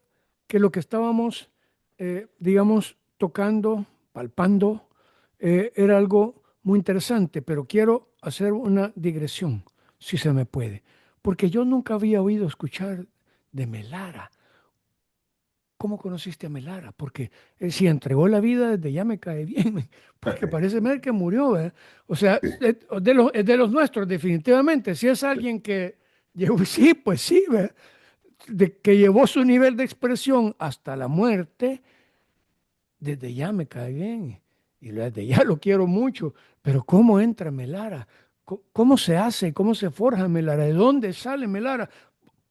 lo que estábamos, digamos, tocando, palpando, era algo muy interesante, pero quiero hacer una digresión, si se me puede, porque yo nunca había oído escuchar de Melara. ¿Cómo conociste a Melara? Porque si entregó la vida desde ya me cae bien, porque parece ser que murió, ¿verdad? O sea, Sí, es de los nuestros, definitivamente. Si es alguien que llegó, sí, pues sí, ¿verdad? Que llevó su nivel de expresión hasta la muerte, desde ya me cae bien. Y desde ya lo quiero mucho. Pero ¿cómo entra Melara? ¿Cómo se hace? ¿Cómo se forja Melara? ¿De dónde sale Melara?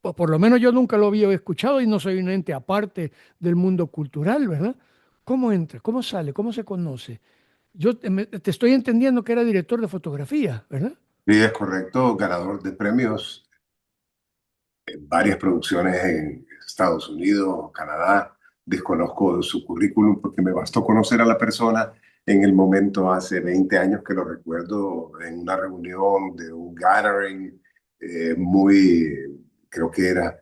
Por lo menos yo nunca lo había escuchado y no soy un ente aparte del mundo cultural, ¿verdad? ¿Cómo entra? ¿Cómo sale? ¿Cómo se conoce? Yo te estoy entendiendo que era director de fotografía, ¿verdad? sí, es correcto. Ganador de premios en varias producciones en Estados Unidos, Canadá. Desconozco su currículum porque me bastó conocer a la persona en el momento hace 20 años que lo recuerdo en una reunión de un gathering creo que era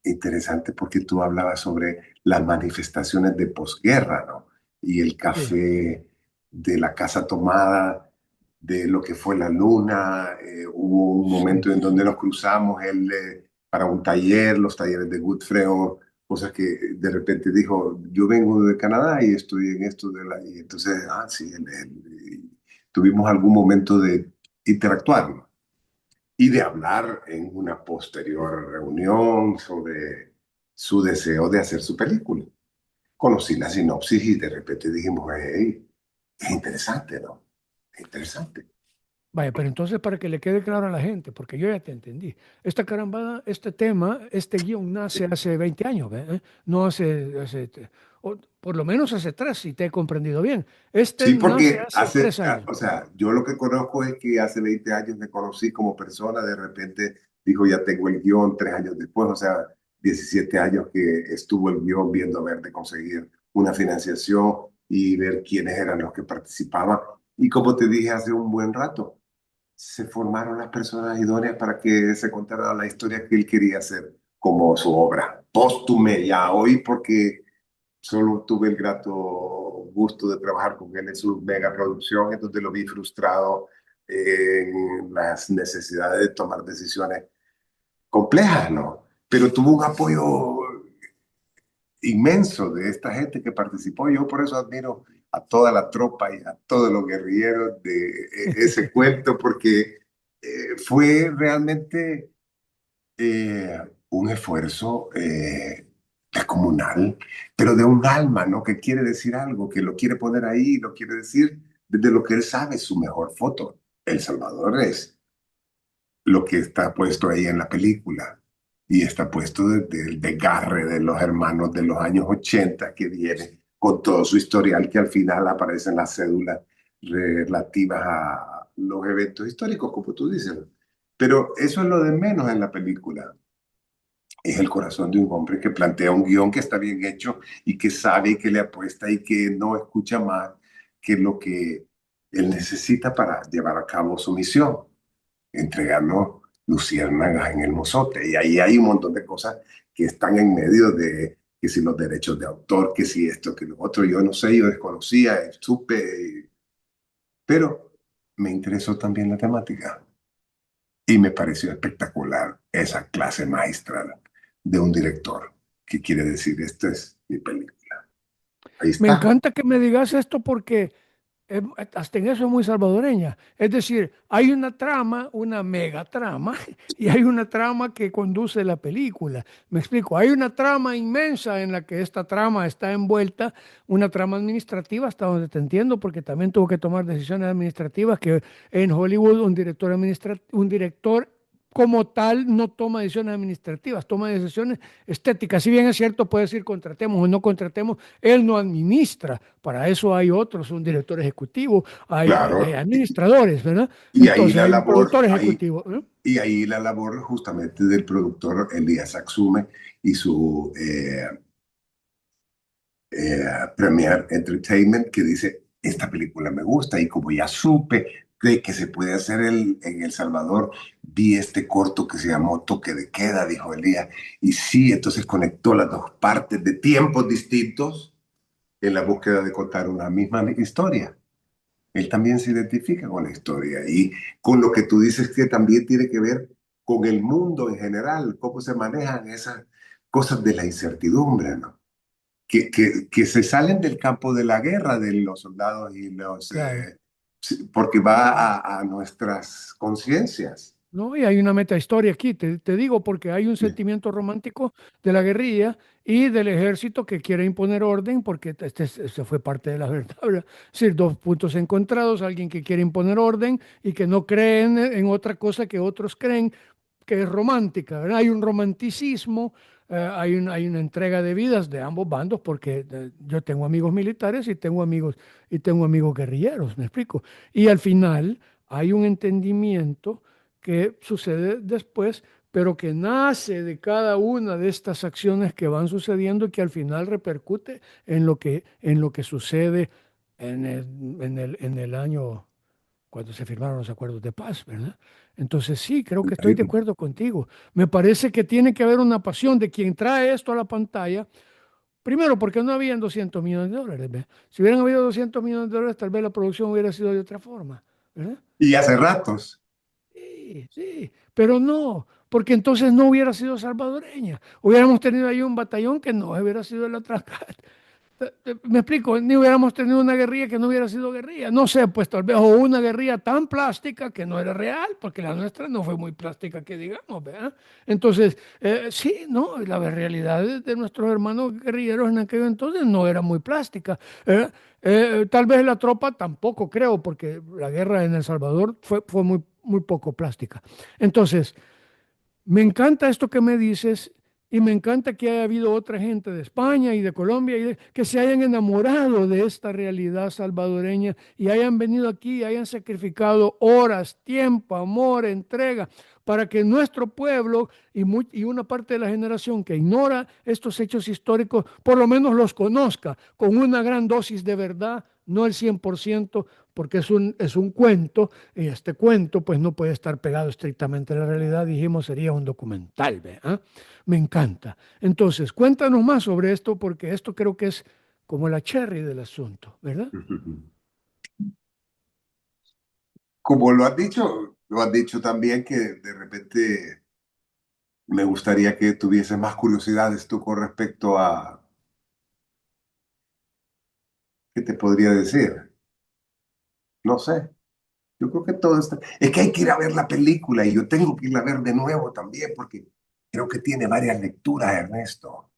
interesante porque tú hablabas sobre las manifestaciones de posguerra, ¿no? Y el Sí, café de la casa tomada, de lo que fue la luna. Hubo un sí. momento en donde nos cruzamos, él para un taller, los talleres de Goodfredo, cosas que de repente dijo, yo vengo de Canadá y estoy en esto de la... Y entonces, sí, y tuvimos algún momento de interactuar, ¿no? Y de hablar en una posterior reunión sobre su deseo de hacer su película. Conocí la sinopsis y de repente dijimos, hey, es interesante, ¿no? Es interesante. Vaya, pero entonces para que le quede claro a la gente, porque yo ya te entendí. Esta carambada, este tema, este guión nace hace 20 años, ¿ve? No o por lo menos hace 3, si te he comprendido bien. Este Sí, nace porque hace 3 años. o sea, yo lo que conozco es que hace 20 años me conocí como persona, de repente dijo, ya tengo el guión 3 años después, o sea, 17 años que estuvo el guión viendo a ver de conseguir una financiación y ver quiénes eran los que participaban. Y como te dije hace un buen rato, se formaron las personas idóneas para que se contara la historia que él quería hacer como su obra. Póstume ya hoy porque solo tuve el grato gusto de trabajar con él en su mega producción, en donde lo vi frustrado en las necesidades de tomar decisiones complejas, ¿no? Pero tuvo un apoyo inmenso de esta gente que participó. Yo por eso admiro a toda la tropa y a todos los guerrilleros de ese cuento, porque fue realmente un esfuerzo descomunal, pero de un alma, ¿no? Que quiere decir algo, que lo quiere poner ahí, lo quiere decir desde lo que él sabe, su mejor foto. El Salvador es lo que está puesto ahí en la película. Y está puesto desde el desgarre de los hermanos de los años 80 que viene con todo su historial que al final aparecen las cédulas relativas a los eventos históricos, como tú dices. Pero eso es lo de menos en la película. Es el corazón de un hombre que plantea un guión que está bien hecho y que sabe y que le apuesta y que no escucha más que lo que él necesita para llevar a cabo su misión, entregarnos luciérnagas en el mozote. Y ahí hay un montón de cosas que están en medio de que si los derechos de autor, que si esto, que lo otro, yo no sé, yo desconocía, supe, pero me interesó también la temática. Y me pareció espectacular esa clase magistral de un director que quiere decir, esta es mi película. Ahí Me está. encanta que me digas esto porque hasta en eso es muy salvadoreña. Es decir, hay una trama, una mega trama, y hay una trama que conduce la película. Me explico, hay una trama inmensa en la que esta trama está envuelta, una trama administrativa, hasta donde te entiendo, porque también tuvo que tomar decisiones administrativas que en Hollywood un director como tal no toma decisiones administrativas, toma decisiones estéticas. Si bien es cierto, puede decir contratemos o no contratemos, él no administra. Para eso hay otros, un director ejecutivo, hay Claro. administradores, ¿verdad? Y ahí Entonces la hay un labor, productor ahí, ejecutivo, ¿no? y ahí la labor justamente del productor Elías Axume y su Premier Entertainment, que dice, esta película me gusta y como ya supe de que se puede hacer en El Salvador, vi este corto que se llamó Toque de Queda, dijo Elías, y sí, entonces conectó las dos partes de tiempos distintos en la búsqueda de contar una misma historia. Él también se identifica con la historia y con lo que tú dices que también tiene que ver con el mundo en general, cómo se manejan esas cosas de la incertidumbre, ¿no? Que se salen del campo de la guerra de los soldados y los... Claro. porque va a nuestras conciencias. ¿No? Y hay una metahistoria aquí, te digo, porque hay un sentimiento romántico de la guerrilla y del ejército que quiere imponer orden, porque este fue parte de la verdad, ¿verdad? Es decir, dos puntos encontrados, alguien que quiere imponer orden y que no cree en otra cosa que otros creen que es romántica, ¿verdad? Hay un romanticismo, hay una entrega de vidas de ambos bandos, porque yo tengo amigos militares y tengo amigos guerrilleros, ¿me explico? Y al final hay un entendimiento que sucede después, pero que nace de cada una de estas acciones que van sucediendo y que al final repercute en lo que sucede en el año cuando se firmaron los acuerdos de paz, ¿verdad? Entonces sí, creo que estoy de acuerdo contigo. Me parece que tiene que haber una pasión de quien trae esto a la pantalla. Primero, porque no habían 200 millones de dólares, ¿ve? Si hubieran habido 200 millones de dólares, tal vez la producción hubiera sido de otra forma, ¿verdad? Y hace ratos. Sí, sí, pero no, porque entonces no hubiera sido salvadoreña. Hubiéramos tenido ahí un batallón que no hubiera sido el Atracat. Me explico, ni hubiéramos tenido una guerrilla que no hubiera sido guerrilla. No sé, pues tal vez, o una guerrilla tan plástica que no era real, porque la nuestra no fue muy plástica que digamos, ¿verdad? Entonces, sí, no, la realidad de nuestros hermanos guerrilleros en aquel entonces no era muy plástica. ¿Eh? Tal vez la tropa tampoco creo, porque la guerra en El Salvador fue muy, muy poco plástica. Entonces, me encanta esto que me dices y me encanta que haya habido otra gente de España y de Colombia que se hayan enamorado de esta realidad salvadoreña y hayan venido aquí y hayan sacrificado horas, tiempo, amor, entrega para que nuestro pueblo y una parte de la generación que ignora estos hechos históricos por lo menos los conozca con una gran dosis de verdad, no el 100%, porque es un cuento, y este cuento pues no puede estar pegado estrictamente a la realidad, dijimos sería un documental, ¿ve? ¿Ah? Me encanta. Entonces, cuéntanos más sobre esto, porque esto creo que es como la cherry del asunto, ¿verdad? Como lo has dicho también que de repente me gustaría que tuvieses más curiosidades tú con respecto a, ¿qué te podría decir? No sé. Yo creo que todo está... Es que hay que ir a ver la película y yo tengo que ir a ver de nuevo también porque creo que tiene varias lecturas, Ernesto.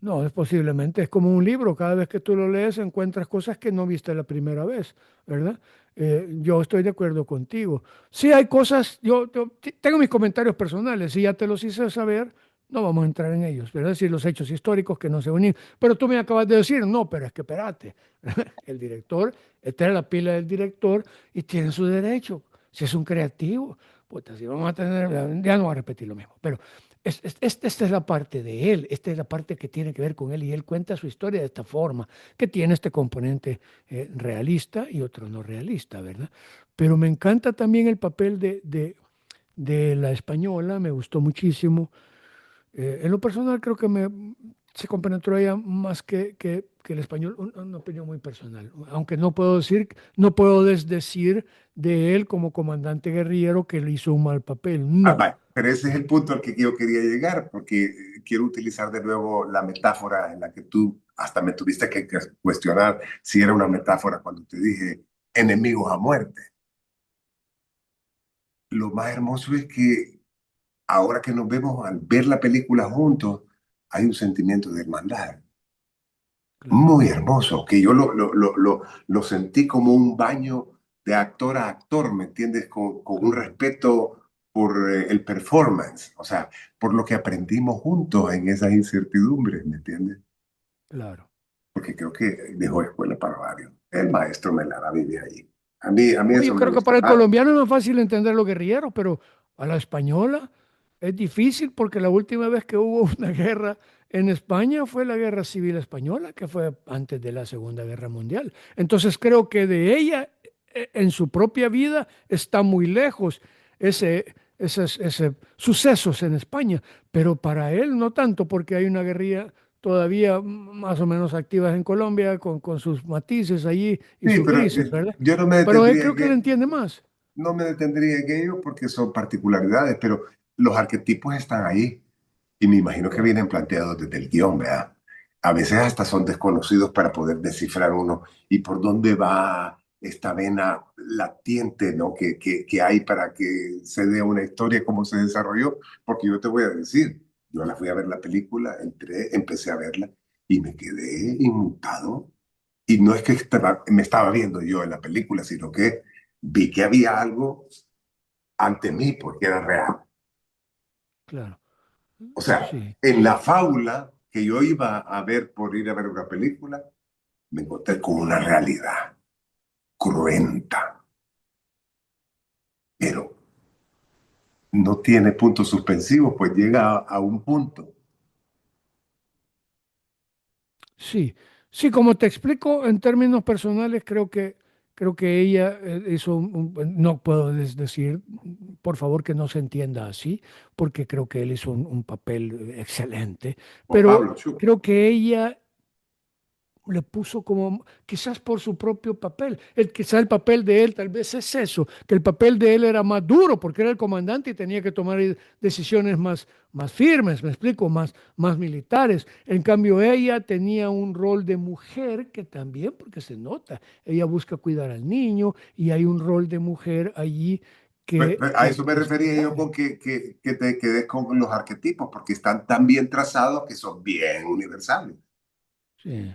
No, es posiblemente, es como un libro, cada vez que tú lo lees encuentras cosas que no viste la primera vez, ¿verdad? Yo estoy de acuerdo contigo. Sí hay cosas, tengo mis comentarios personales, si ya te los hice saber, no vamos a entrar en ellos, ¿verdad? Es decir, los hechos históricos que no se unen. Pero tú me acabas de decir, no, pero es que espérate, el director, esta es la pila del director y tiene su derecho, si es un creativo, pues si vamos a tener, ya no voy a repetir lo mismo, pero esta es la parte de él, esta es la parte que tiene que ver con él y él cuenta su historia de esta forma, que tiene este componente realista y otro no realista, ¿verdad? Pero me encanta también el papel de la española, me gustó muchísimo. En lo personal creo que se compenetró ella más que el español, una opinión muy personal, aunque no puedo decir, no puedo desdecir de él como comandante guerrillero que le hizo un mal papel, Ah, no. vale. Pero ese es el punto al que yo quería llegar, porque quiero utilizar de nuevo la metáfora en la que tú hasta me tuviste que cuestionar si era una metáfora cuando te dije enemigos a muerte. Lo más hermoso es que ahora que nos vemos al ver la película juntos, hay un sentimiento de hermandad Claro. muy hermoso, que yo lo sentí como un baño de actor a actor, ¿me entiendes? Con un Claro, respeto por el performance, o sea, por lo que aprendimos juntos en esas incertidumbres, ¿me entiendes? claro. Porque creo que dejó escuela para varios. El maestro Melara vive ahí. A mí Bueno, eso yo me creo que gusta. para el Ah, colombiano es más fácil entender los guerrilleros, pero a la española es difícil porque la última vez que hubo una guerra en España fue la Guerra Civil Española, que fue antes de la Segunda Guerra Mundial. Entonces creo que de ella, en su propia vida, está muy lejos ese sucesos en España, pero para él no tanto, porque hay una guerrilla todavía más o menos activa en Colombia, con sus matices allí y sí, sus pero grises, ¿verdad? yo no me Pero él detendría creo en que le que, entiende más. no me detendría en ello porque son particularidades, pero los arquetipos están ahí. Y me imagino que Claro, vienen planteados desde el guión, ¿verdad? A veces hasta son desconocidos para poder descifrar uno y por dónde va esta vena latiente, ¿no? Que hay para que se dé una historia, cómo se desarrolló. Porque yo te voy a decir, yo la fui a ver la película, empecé a verla y me quedé inmutado. Y no es que me estaba viendo yo en la película, sino que vi que había algo ante mí porque era real. claro. O sea, Sí, en la fábula que yo iba a ver por ir a ver una película, me encontré con una realidad cruenta, pero no tiene puntos suspensivos, pues llega a un punto. sí. Sí, como te explico en términos personales, creo que ella hizo no puedo decir, por favor, que no se entienda así, porque creo que él hizo un papel excelente, O pero Pablo Schuch. creo que ella le puso como, quizás por su propio papel. Quizás el papel de él tal vez es eso, que el papel de él era más duro porque era el comandante y tenía que tomar decisiones más firmes, me explico, más militares. En cambio, ella tenía un rol de mujer que también, porque se nota, ella busca cuidar al niño y hay un rol de mujer allí A eso me que es refería yo con clave. que te quedes con los arquetipos, porque están tan bien trazados que son bien universales. Sí,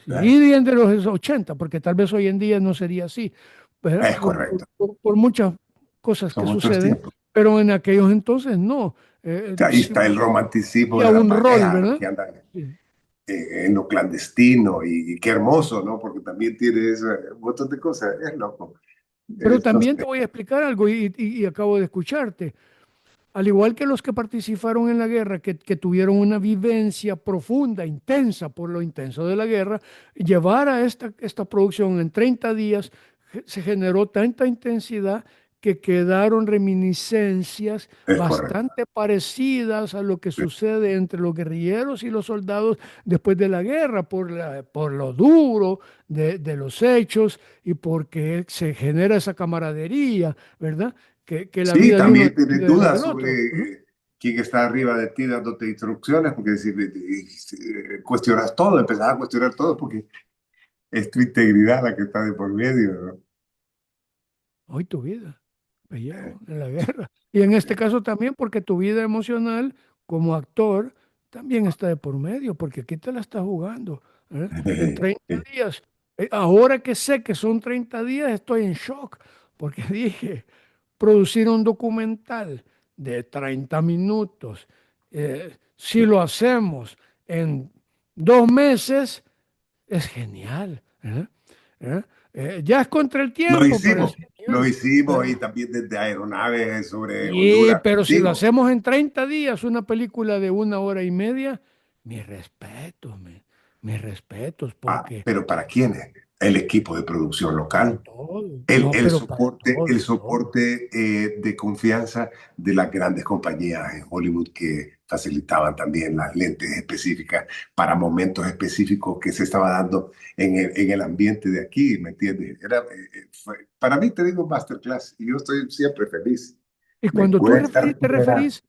sí. ¿Eh? Y bien de los 80 porque tal vez hoy en día no sería así, ¿verdad? Es correcto. Por muchas cosas que Son otros suceden, tiempos. pero en aquellos entonces no. Ahí Sí está el romanticismo había de la un rol, pareja ¿verdad? que andan Sí. en lo clandestino y qué hermoso, ¿no? Porque también tiene un montón de cosas. Es loco. Pero No también te sé. voy a explicar algo y acabo de escucharte. Al igual que los que participaron en la guerra, que tuvieron una vivencia profunda, intensa por lo intenso de la guerra, llevar a esta producción en 30 días se generó tanta intensidad que quedaron reminiscencias Es correcto. bastante parecidas a lo que sucede entre los guerrilleros y los soldados después de la guerra, por lo duro de los hechos y porque se genera esa camaradería, ¿verdad? Que la Sí, vida de uno también tienes depende de la dudas del sobre otro. Ujú. quién está arriba de ti dándote instrucciones, porque si, cuestionas todo, empezás a cuestionar todo, porque es tu integridad la que está de por medio, ¿no? Hoy tu vida, pellejo, en la guerra. Y en este caso también porque tu vida emocional como actor también está de por medio, porque aquí te la estás jugando. ¿Eh? En 30 días. Ahora que sé que son 30 días, estoy en shock, porque dije, producir un documental de 30 minutos, si lo hacemos en 2 meses, es genial. ¿Eh? ¿Eh? Ya es contra el tiempo, pero es Lo genial. hicimos y ¿Eh? también desde aeronaves sobre Y, Honduras. pero si lo Digo, hacemos en 30 días, una película de 1 hora y media, mis respetos, mis respetos, porque pero ¿para quiénes? El equipo de producción para local. todo, no, pero para El todo, todo. soporte de confianza de las grandes compañías en Hollywood que facilitaban también las lentes específicas para momentos específicos que se estaba dando en el ambiente de aquí, ¿me entiendes? Para mí, te digo, masterclass y yo estoy siempre feliz. Y Me cuando tú cuesta te recuperar. referís,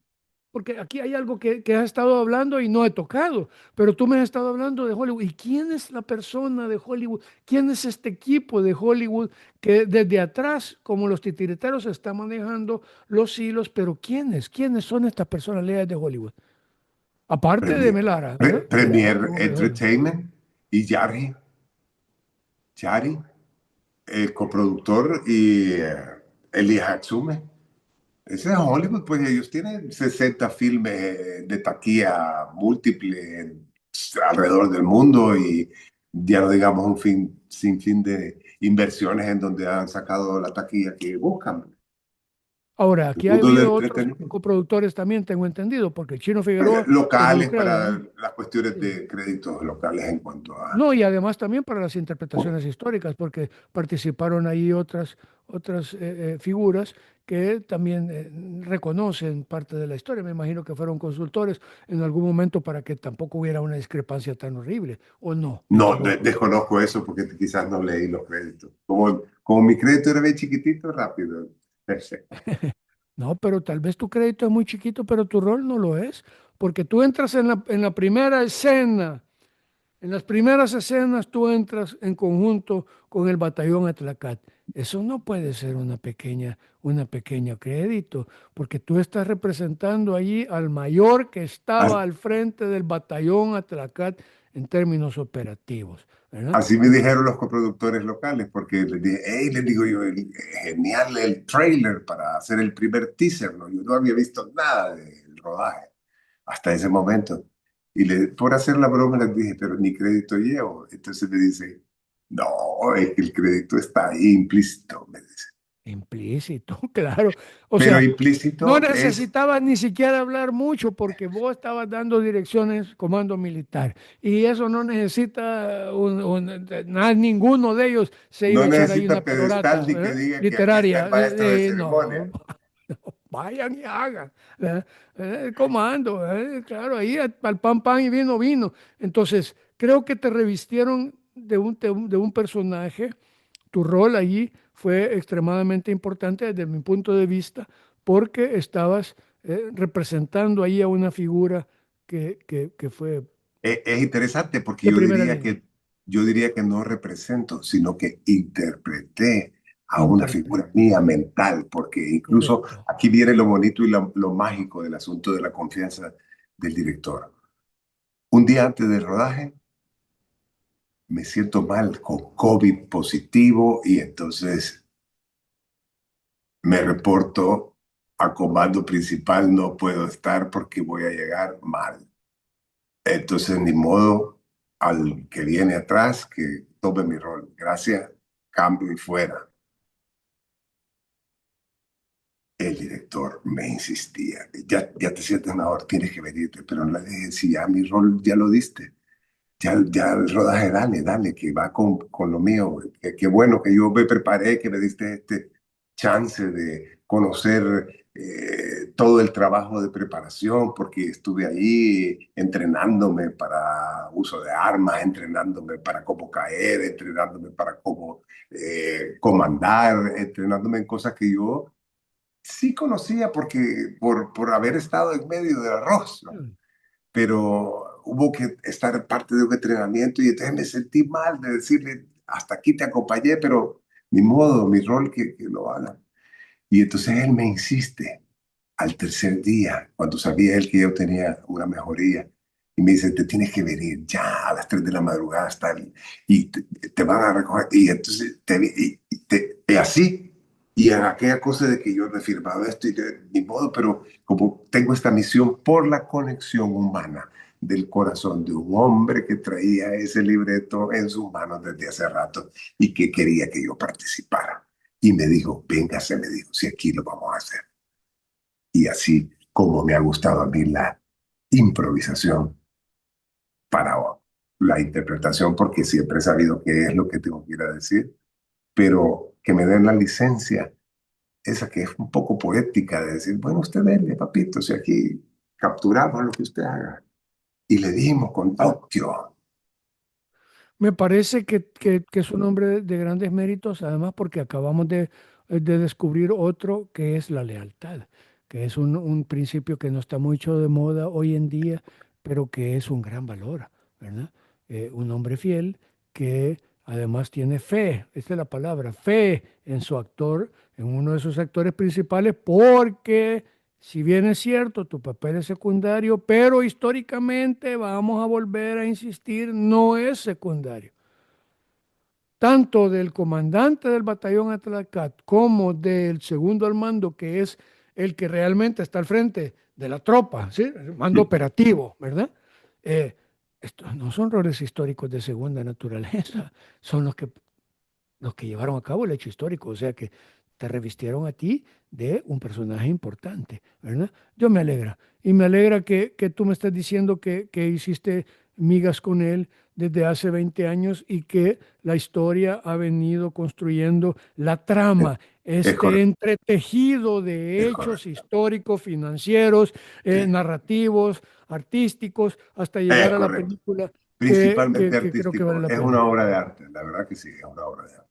porque aquí hay algo que has estado hablando y no he tocado, pero tú me has estado hablando de Hollywood. ¿Y quién es la persona de Hollywood? ¿Quién es este equipo de Hollywood que desde atrás, como los titiriteros, está manejando los hilos? Pero ¿quiénes? ¿Quiénes son estas personalidades de Hollywood? Aparte de Premier, Melara, ¿verdad? Melara es un Premier hombre de Hollywood. Entertainment y Yari, el coproductor y Eli Hatsume. Ese es Hollywood, pues ellos tienen 60 filmes de taquilla múltiple alrededor del mundo y ya no digamos un sin fin de inversiones en donde han sacado la taquilla que buscan. Ahora, El aquí ha mundo del habido otros entretenimiento. coproductores también, tengo entendido, porque el Chino Figueroa está Locales involucrado, para ¿no? las cuestiones Sí. de créditos locales en cuanto a... No, y además también para las interpretaciones históricas, porque participaron ahí otras figuras que también reconocen parte de la historia. Me imagino que fueron consultores en algún momento para que tampoco hubiera una discrepancia tan horrible, ¿o no? Me No, equivoco. desconozco eso porque quizás no leí los créditos. Como mi crédito era bien chiquitito, rápido. No, pero tal vez tu crédito es muy chiquito, pero tu rol no lo es, porque tú entras en la primera escena. En las primeras escenas tú entras en conjunto con el batallón Atlacat. Eso no puede ser una pequeña crédito, porque tú estás representando allí al mayor que estaba al frente del batallón Atlacat en términos operativos, ¿verdad? Así me dijeron los coproductores locales, porque les dije, hey, les digo yo, genial el trailer para hacer el primer teaser, ¿no? Yo no había visto nada del rodaje hasta ese momento. Y por hacer la broma les dije, pero ni crédito llevo. Entonces me dice, no, es que el crédito está ahí implícito, me dice. Implícito, claro. O Pero sea, no implícito es, necesitabas ni siquiera hablar mucho porque vos estabas dando direcciones, comando militar. Y eso no necesita ninguno de ellos se iba no a echar ahí una necesita pedestal perorata, ni que diga que aquí está el literaria. maestro de No, ceremonia. vayan y hagan. El comando, claro, ahí al pan pan y vino vino. Entonces, creo que te revistieron de un personaje. Tu rol allí fue extremadamente importante desde mi punto de vista porque estabas representando ahí a una figura que fue Es interesante porque de primera línea. yo diría que no represento, sino que interpreté a una figura Interpreta, mía mental, porque incluso correcto. aquí viene lo bonito y lo mágico del asunto de la confianza del director. Un día antes del rodaje me siento mal con COVID positivo y entonces me reporto a comando principal, no puedo estar porque voy a llegar mal. Entonces, ni modo al que viene atrás que tome mi rol. Gracias, cambio y fuera. El director me insistía, ya te sientes mejor, tienes que venirte, pero no le dije, si ya mi rol ya lo diste, ya el rodaje, dale, que va con lo mío. Qué bueno que yo me preparé, que me diste este chance de conocer todo el trabajo de preparación, porque estuve ahí entrenándome para uso de armas, entrenándome para cómo caer, entrenándome para cómo comandar, entrenándome en cosas que yo sí conocía porque por haber estado en medio del arroz, ¿no? Pero hubo que estar parte de un entrenamiento y entonces me sentí mal de decirle, hasta aquí te acompañé, pero ni modo, mi rol que lo haga. Y entonces él me insiste al tercer día, cuando sabía él que yo tenía una mejoría, y me dice, te tienes que venir ya a las 3 de la madrugada hasta y te van a recoger. Y entonces, y así, y en aquella cosa de que yo no he firmado esto, y ni modo, pero como tengo esta misión por la conexión humana del corazón de un hombre que traía ese libreto en sus manos desde hace rato y que quería que yo participara. Y me dijo, véngase, me dijo, si aquí lo vamos a hacer. Y así como me ha gustado a mí la improvisación para la interpretación, porque siempre he sabido qué es lo que tengo que ir a decir, pero que me den la licencia, esa que es un poco poética, de decir, bueno, usted dele, papito, si aquí capturamos lo que usted haga. Y le dimos con Tokio. Me parece que es un hombre de grandes méritos, además porque acabamos de descubrir otro que es la lealtad, que es un principio que no está mucho de moda hoy en día, pero que es un gran valor, ¿verdad? Un hombre fiel que además tiene fe, esta es la palabra, fe en su actor, en uno de sus actores principales, porque si bien es cierto, tu papel es secundario, pero históricamente vamos a volver a insistir, no es secundario. Tanto del comandante del batallón Atlacat como del segundo al mando, que es el que realmente está al frente de la tropa, ¿sí? El mando operativo, ¿verdad? Eh, Estos no son roles históricos de segunda naturaleza, son los que llevaron a cabo el hecho histórico, o sea que te revistieron a ti de un personaje importante, ¿verdad? Yo me alegra, y me alegra que tú me estés diciendo que hiciste migas con él desde hace 20 años y que la historia ha venido construyendo la Es, trama, es este correcto, entretejido de es hechos correcto. históricos, financieros, Sí, narrativos, artísticos, hasta es llegar a la correcto. película que, Principalmente que creo que vale artístico. la Es una pena. obra de arte, la verdad que sí, es una obra de arte.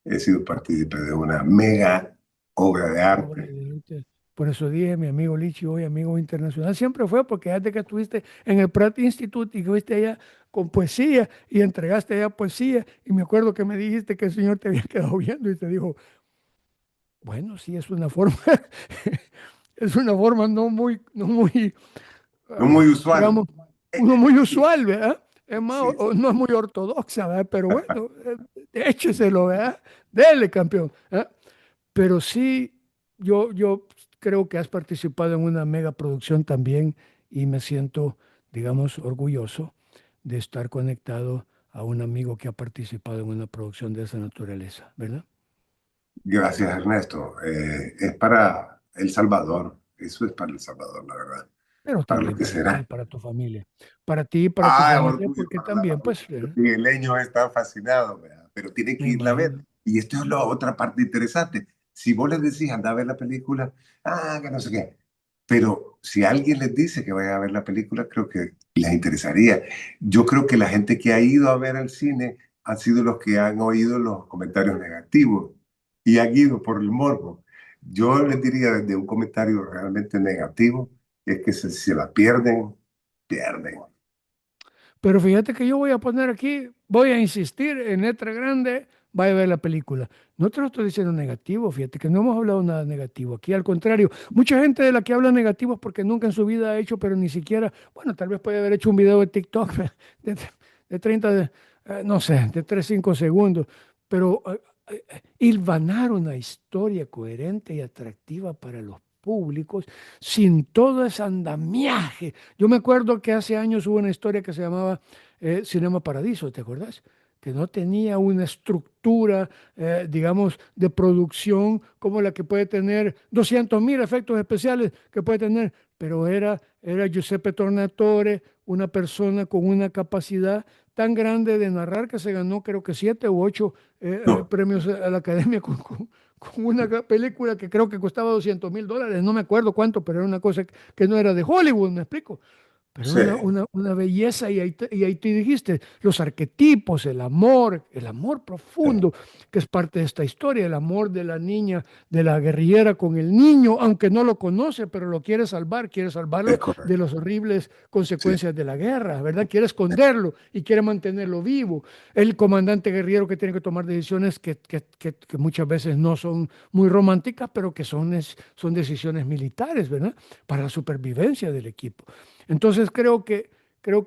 He sido partícipe de una mega obra de Obra arte. de arte. Por eso dije, mi amigo Lichi, hoy amigo internacional, siempre fue porque desde que estuviste en el Pratt Institute y que fuiste allá con poesía y entregaste allá poesía, y me acuerdo que me dijiste que el Señor te había quedado viendo y te dijo, bueno, sí, es una forma, es una forma no muy, No muy usual. digamos, uno muy Sí, usual, ¿verdad? Es más, sí, sí. no es muy ortodoxa, ¿verdad? Pero bueno, écheselo, ¿verdad? Dele, campeón. ¿Ah? Pero sí, yo creo que has participado en una mega producción también y me siento, digamos, orgulloso de estar conectado a un amigo que ha participado en una producción de esa naturaleza, ¿verdad? Gracias, Ernesto. Es para El Salvador. Eso es para El Salvador, la verdad. Pero Para lo también que para ti y será. para tu familia. Para ti y para tu Ah, familia, orgullo porque para la también, familia. pues, Los migueleños están fascinados, ¿verdad? Pero tienen me que irla a ver. imagino. Y esto es la otra parte interesante. Si vos les decís, anda a ver la película, que no sé qué. pero si alguien les dice que vayan a ver la película, creo que les interesaría. Yo creo que la gente que ha ido a ver al cine han sido los que han oído los comentarios negativos y han ido por el morbo. Yo les diría desde un comentario realmente negativo, es que si se la pierden, pierden. Pero fíjate que yo voy a poner aquí, voy a insistir en letra grande, vaya a ver la película. No te lo estoy diciendo negativo, fíjate que no hemos hablado nada negativo. Aquí al contrario, mucha gente de la que habla negativo es porque nunca en su vida ha hecho, pero ni siquiera, bueno, tal vez puede haber hecho un video de TikTok de, de 30, no sé, de 3 5 segundos, pero hilvanar una historia coherente y atractiva para los públicos sin todo ese andamiaje. Yo me acuerdo que hace años hubo una historia que se llamaba Cinema Paradiso, ¿te acuerdas? Que no tenía una estructura, digamos, de producción como la que puede tener 200.000 efectos especiales que puede tener, pero era Giuseppe Tornatore, una persona con una capacidad tan grande de narrar que se ganó creo que 7 u 8 No, premios a la Academia con una película que creo que costaba $200.000, no me acuerdo cuánto, pero era una cosa que no era de Hollywood, ¿me explico? Pero sí, una belleza y ahí te dijiste, los arquetipos, el amor profundo, que es parte de esta historia, el amor de la niña, de la guerrillera con el niño, aunque no lo conoce, pero lo quiere es salvarlo de correcto. las horribles Sí, consecuencias de la guerra, ¿verdad? Quiere esconderlo y quiere mantenerlo vivo. El comandante guerrillero que tiene que tomar decisiones que muchas veces no son muy románticas, pero que son decisiones militares, ¿verdad? Para la supervivencia del equipo. Entonces creo que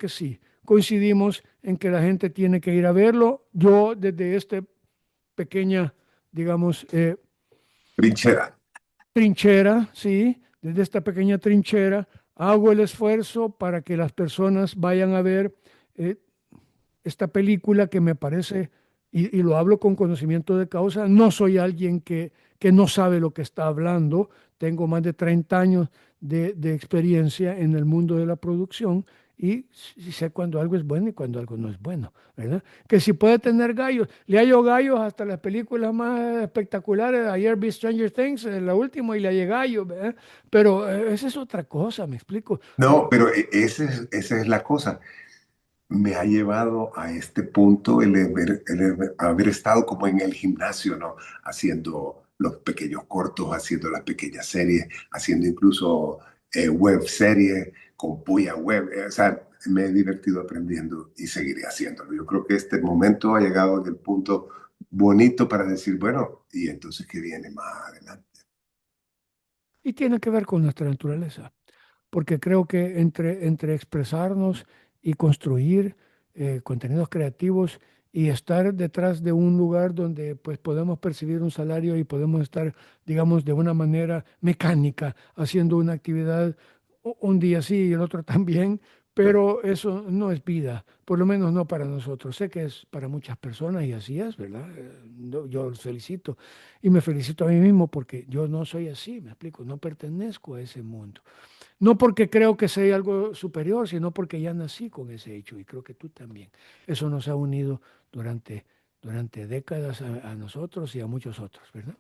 sí, coincidimos en que la gente tiene que ir a verlo. Yo desde esta pequeña, digamos, trinchera. trinchera, sí, desde esta pequeña trinchera, hago el esfuerzo para que las personas vayan a ver eh, esta película que me parece, y lo hablo con conocimiento de causa, no soy alguien que no sabe lo que está hablando, tengo más de 30 años de experiencia en el mundo de la producción y sé cuando algo es bueno y cuando algo no es bueno, ¿verdad? Que si puede tener gallos, le hallo gallos hasta las películas más espectaculares, ayer vi Stranger Things, la última, y le hallé gallos, ¿verdad? Pero esa es otra cosa, me explico. No, pero esa es la cosa. Me ha llevado a este punto el haber estado como en el gimnasio, ¿no? Haciendo los pequeños cortos, haciendo las pequeñas series, haciendo incluso web series con Puya Web. O sea, me he divertido aprendiendo y seguiré haciéndolo. Yo creo que este momento ha llegado en el punto bonito para decir, bueno, ¿y entonces qué viene más adelante? Y tiene que ver con nuestra naturaleza, porque creo que entre expresarnos y construir contenidos creativos y estar detrás de un lugar donde pues podemos percibir un salario y podemos estar, digamos, de una manera mecánica haciendo una actividad un día sí y el otro también, pero eso no es vida, por lo menos no para nosotros. Sé que es para muchas personas y así es, ¿verdad? Yo los felicito y me felicito a mí mismo porque yo no soy así, me explico, no pertenezco a ese mundo. No porque creo que sea algo superior, sino porque ya nací con ese hecho y creo que tú también. Eso nos ha unido durante décadas a nosotros y a muchos otros, ¿verdad?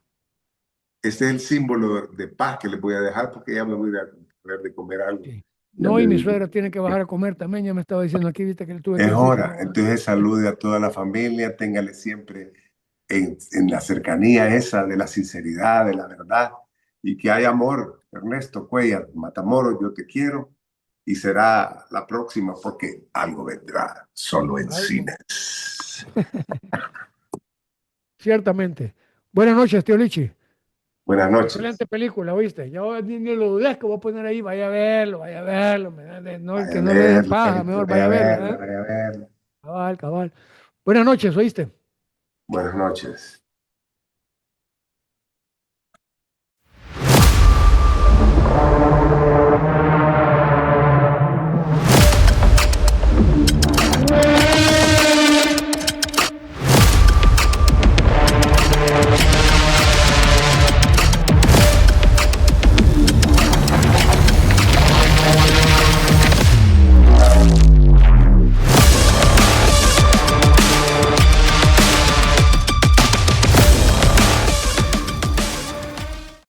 Este es el símbolo de paz que les voy a dejar porque ya me voy a ver de comer algo. Sí. Ya No, me y mi di. suegra tiene que bajar a comer también, ya me estaba diciendo aquí, viste que le tuve que Es decir que hora. no. Entonces salude a toda la familia, téngale siempre en la cercanía esa de la sinceridad, de la verdad, y que haya amor. Ernesto Cuellar, Matamoros, yo te quiero, y será la próxima porque algo vendrá solo en Algo. cines. Ciertamente. Buenas noches, tío Lichi. Buenas noches. Excelente película, ¿oíste? Ya ni lo dudes que voy a poner ahí, vaya a verlo, no, Vaya que a no le dé verlo, paja, mejor vaya vaya a a verlo, verlo, ¿eh? vaya a verlo. Cabal, cabal. Buenas noches, ¿oíste? Buenas noches.